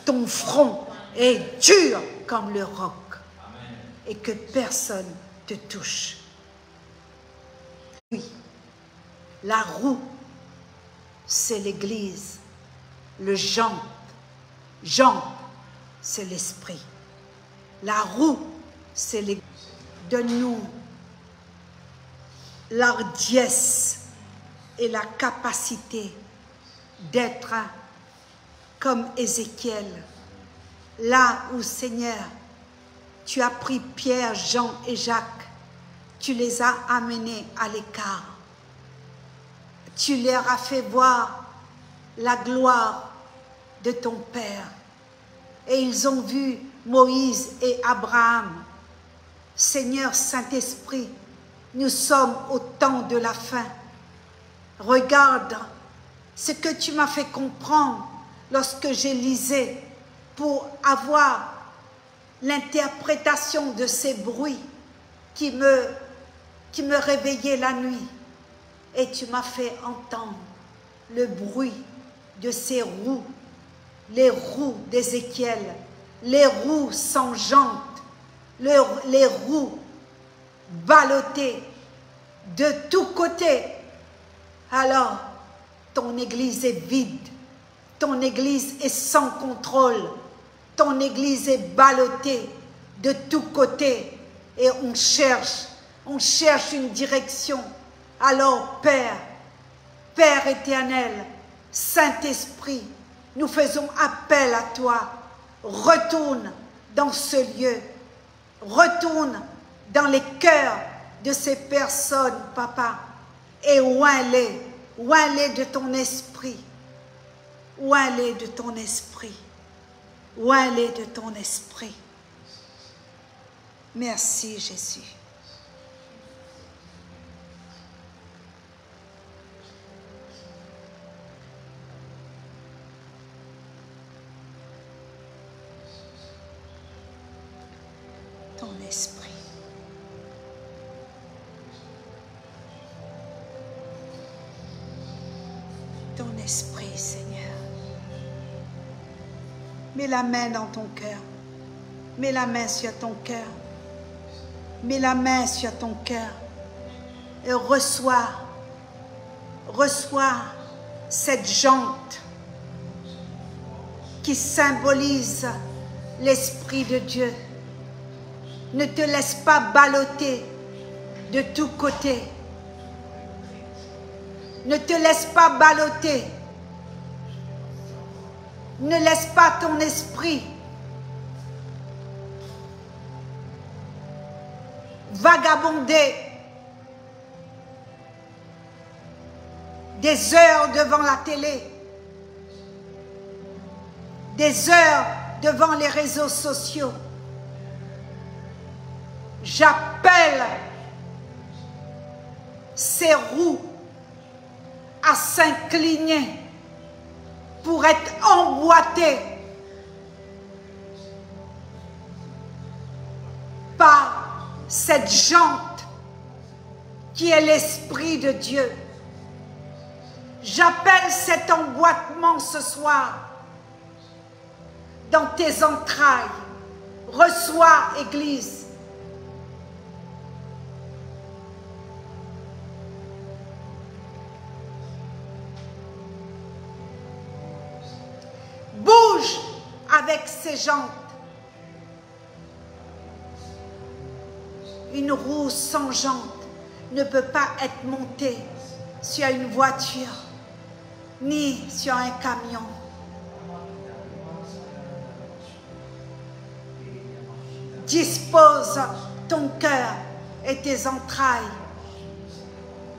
ton front est dur comme le roc. Amen. Et que personne te touche. Oui, la roue, c'est l'Église. Le jambe, c'est l'esprit. La roue, c'est l'Église. Donne-nous l'ardiesse et la capacité d'être comme Ézéchiel. Là où, Seigneur, tu as pris Pierre, Jean et Jacques, tu les as amenés à l'écart. Tu leur as fait voir la gloire de ton Père. Et ils ont vu Moïse et Abraham Seigneur Saint-Esprit, nous sommes au temps de la fin. Regarde ce que tu m'as fait comprendre lorsque je lisais pour avoir l'interprétation de ces bruits qui me réveillaient la nuit. Et tu m'as fait entendre le bruit de ces roues, les roues d'Ézéchiel, les roues sans jantes, les roues ballottées de tous côtés. Alors, ton église est vide, ton église est sans contrôle, ton église est ballottée de tous côtés et on cherche une direction. Alors, Père éternel, Saint-Esprit, nous faisons appel à toi. Retourne dans ce lieu, retourne dans les cœurs de ces personnes, Papa, et oins-les de ton esprit, oins-les de ton esprit, oins-les de ton esprit. Merci Jésus. Ton esprit. Ton esprit, Seigneur. Mets la main dans ton cœur. Mets la main sur ton cœur. Mets la main sur ton cœur. Et reçois cette jante qui symbolise l'Esprit de Dieu. Ne te laisse pas balloter de tous côtés. Ne te laisse pas balloter. Ne laisse pas ton esprit vagabonder des heures devant la télé, des heures devant les réseaux sociaux. J'appelle ces roues à s'incliner pour être emboîtées par cette jante qui est l'Esprit de Dieu. J'appelle cet emboîtement ce soir dans tes entrailles. Reçois, Église. Bouge avec ces jantes. Une roue sans jante ne peut pas être montée sur une voiture ni sur un camion. Dispose ton cœur et tes entrailles.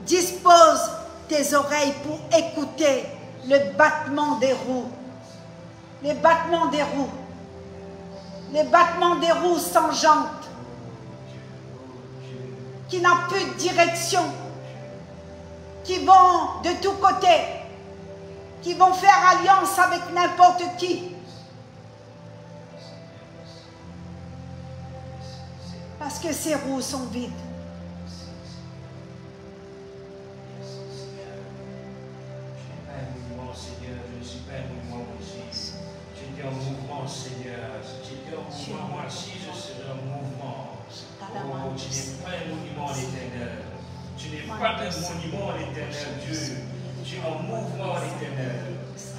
Dispose tes oreilles pour écouter le battement des roues. Les battements des roues. Les battements des roues sans jante. Qui n'ont plus de direction. Qui vont de tous côtés. Qui vont faire alliance avec n'importe qui. Parce que ces roues sont vides. Un mouvement, Seigneur. Si tu es en mouvement, moi aussi je serai en mouvement. Oh, tu n'es pas un monument à l'Éternel. Tu n'es pas un monument à l'Éternel, Dieu. Tu es en mouvement à l'Éternel.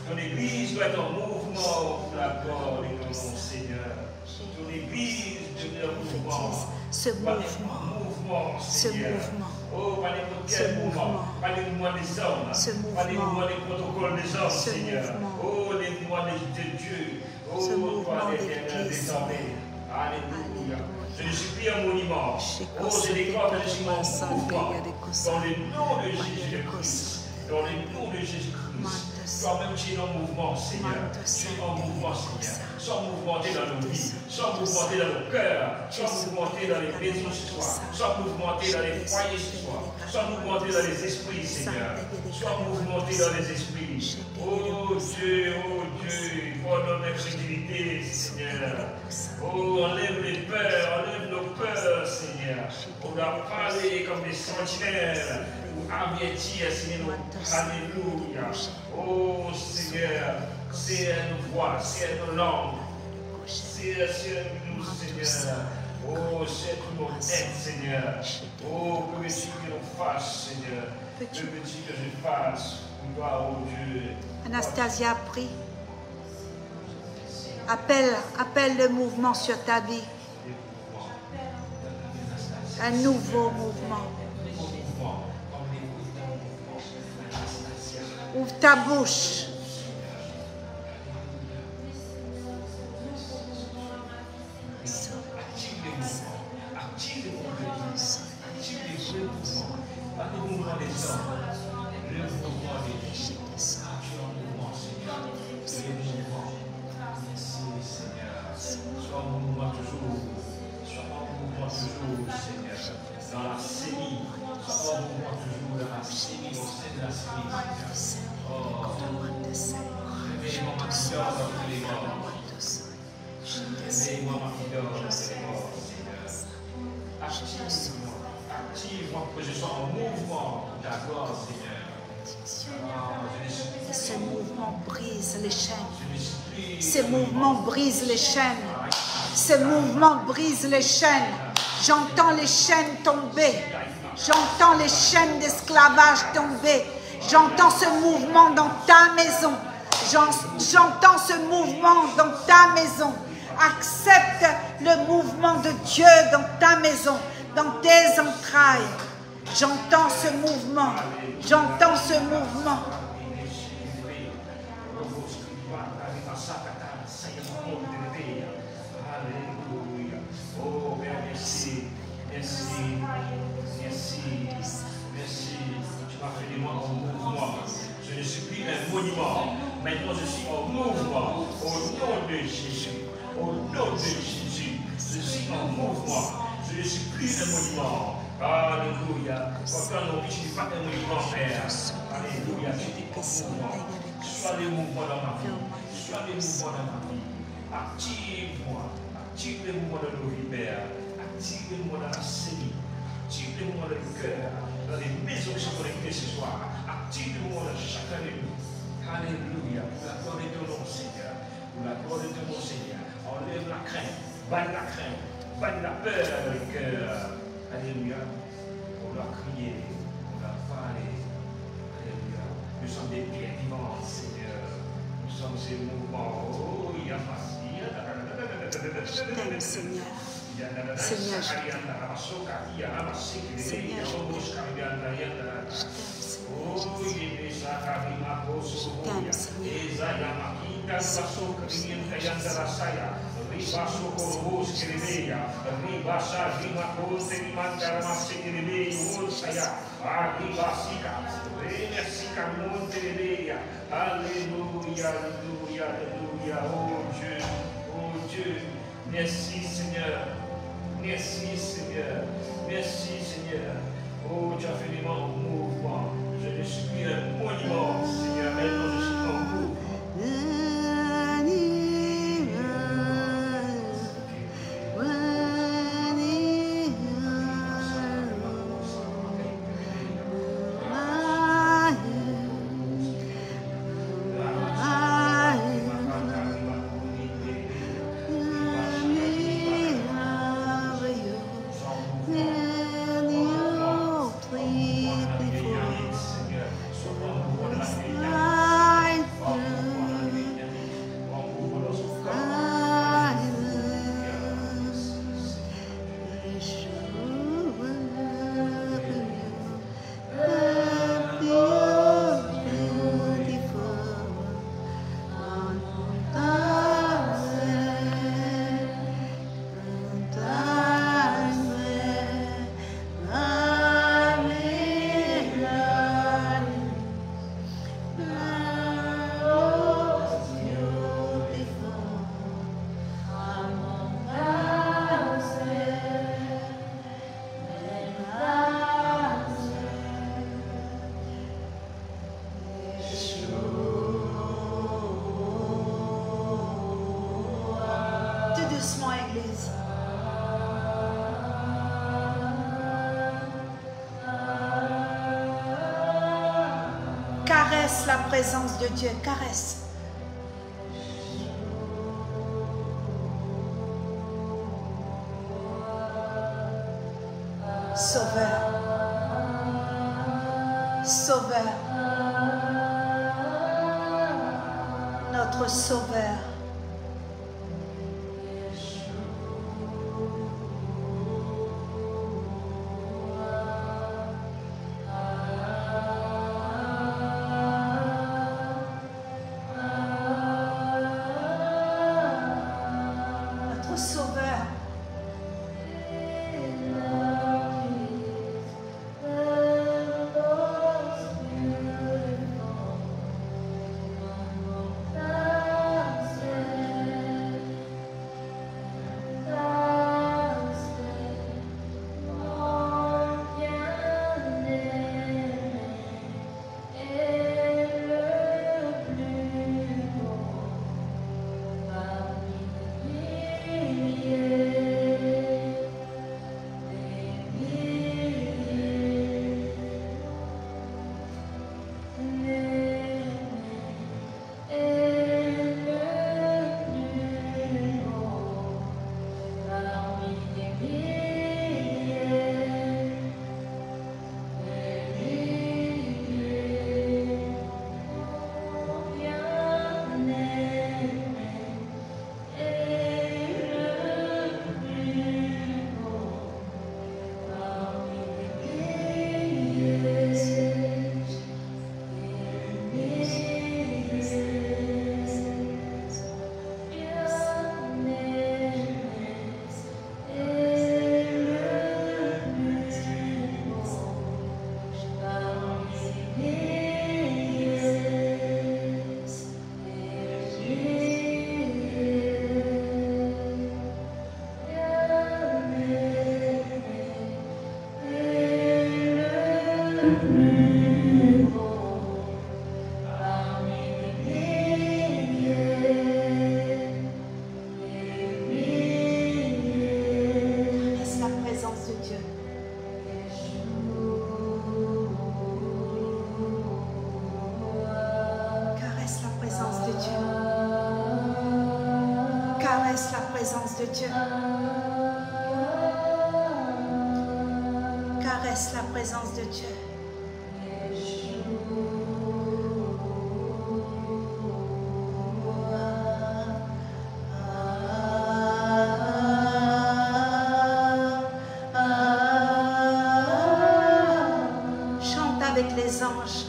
Ton Église doit être en mouvement pour la gloire de ton nom, Seigneur. Ton Église doit être en mouvement. Ce mouvement. Ce mouvement. Oh, pas n'importe quel mouvement. Pas les mouvements des hommes. Pas les mouvements des protocoles des hommes, Seigneur. Oh, les mouvements de Dieu. Oh, toi, l'Éternel désormais. Alléluia. Je ne suis plus un monument. Oh, je déclare que je suis en mouvement. Dans le nom de Jésus-Christ. Dans le nom de Jésus-Christ. Toi-même, tu es en mouvement, Seigneur. Tu es en mouvement, Seigneur. Sois mouvementé dans nos vies. Sois mouvementé dans nos cœurs. Sois mouvementé dans les maisons ce soir. Sois mouvementé dans les foyers ce soir. Sois mouvementé dans les esprits, Seigneur. Sois mouvementé dans les esprits. Oh Dieu, pour notre incrédulité, Seigneur. Oh, enlève les peurs, enlève nos peurs, Seigneur. On doit parler comme des sentinelles. Pour avertir, Seigneur. Alléluia. Oh Seigneur, c'est nos voix, c'est nos langues. C'est nous, Seigneur. Oh, c'est nos têtes, Seigneur. Oh, que veux-tu que nous fassions, Seigneur? Que veux-tu que je fasse? Gloire au Dieu. Anastasia, prie. Appelle le mouvement sur ta vie. Un nouveau mouvement. Ouvre ta bouche. Dans la série, sois en mouvement toujours dans la série, au sein de la série. Oh, réveille-moi ma fidèle dans tous les morts. Réveille-moi ma fidèle dans tous les morts, Seigneur. Active-moi que je sois en mouvement pour ta gloire, Seigneur. Ce mouvement brise les chaînes. Ce mouvement brise les chaînes. Ce mouvement brise les chaînes. J'entends les chaînes tomber. J'entends les chaînes d'esclavage tomber. J'entends ce mouvement dans ta maison. J'entends ce mouvement dans ta maison. Accepte le mouvement de Dieu dans ta maison, dans tes entrailles. J'entends ce mouvement. J'entends ce mouvement. Oh, Père, merci. Tu m'as fait de moi en mouvement. Je ne suis plus un monument. Maintenant, je suis en mouvement. Au nom de Jésus. Au nom de Jésus. Je suis en mouvement. Je ne suis plus un monument. Alléluia. Pourtant, non, je ne suis pas un monument, Père. Alléluia. Tu es en mouvement. Sois le mouvement dans ma vie. Sois le mouvement dans ma vie. Active-moi. Active le mouvement de nos vies, Père. Active le mouvement dans la série. Active le mouvement dans le cœur. Dans les maisons qui sont connectées ce soir. Active le mouvement dans chacun de nous. Alléluia. Pour la gloire de ton nom, Seigneur. Pour la gloire de ton nom, Seigneur. Enlève la crainte. Banne la crainte. Banne la peur dans le cœur. Alléluia. On doit crier. On doit parler. Alléluia. Nous sommes des pierres vivantes, Seigneur. Nous sommes ces mouvements. Oh, il y a pas. Je t'aime, Seigneur. Seigneur, je t'aime. Oh Dieu, merci Seigneur. Merci Seigneur. Merci Seigneur. Oh, tu as fait des mouvements. Je ne suis plus un monument, Seigneur. Maintenant, je suis en mouvement. Caresse la présence de Dieu, caresse. Sauveur, Sauveur, notre Sauveur. Notre Sauveur. Caresse la présence de Dieu. Caresse la présence de Dieu. Caresse la présence de Dieu. Caresse la présence de Dieu. Chante avec les anges.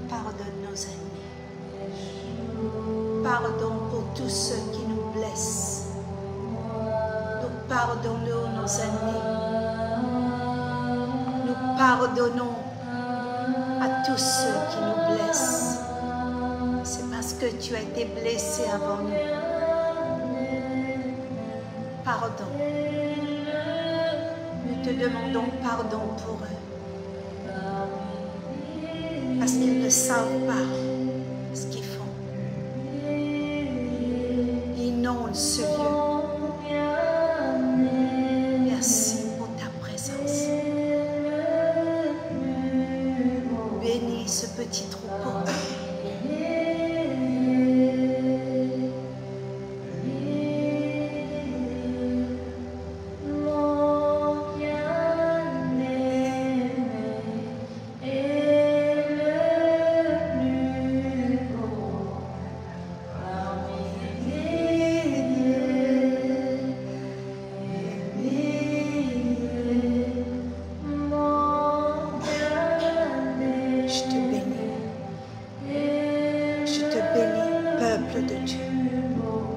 Pardonne nos ennemis. Pardon pour tous ceux qui nous blessent. Nous pardonnons nos ennemis. Nous pardonnons à tous ceux qui nous blessent. C'est parce que tu as été blessé avant nous. Pardon. Nous te demandons pardon pour eux. Parce qu'ils ne savent pas ce qu'ils font. Inonde ce lieu. Merci pour ta présence. Bénis ce petit troupeau.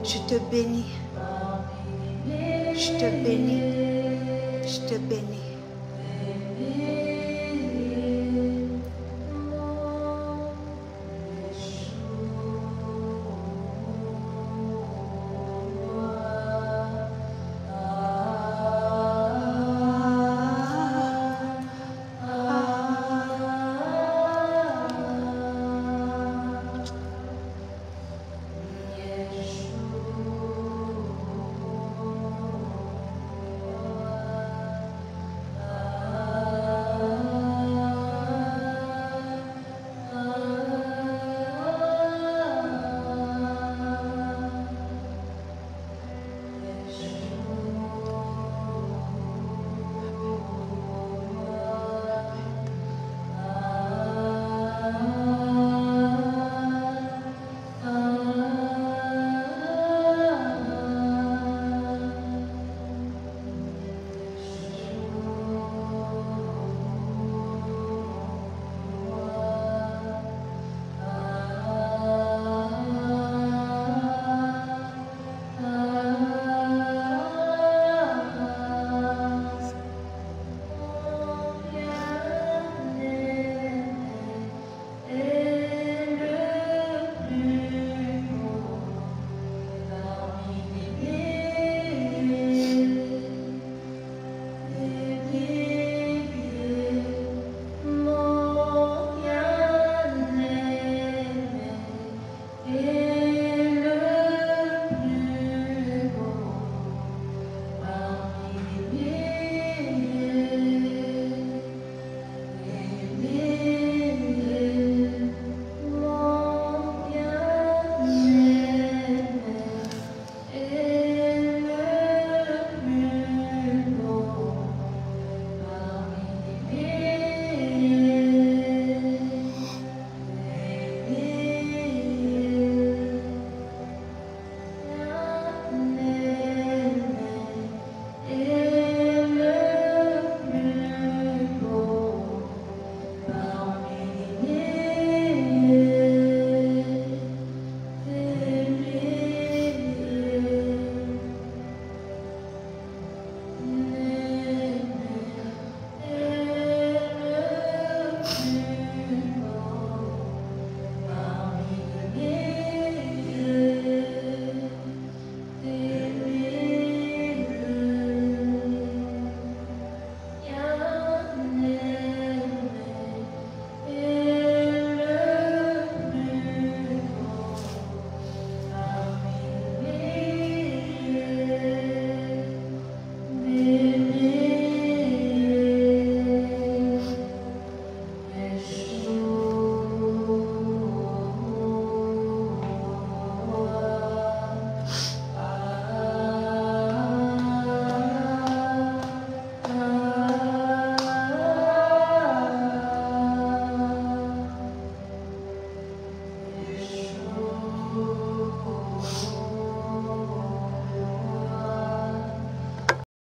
Je te bénis, je te bénis, je te bénis.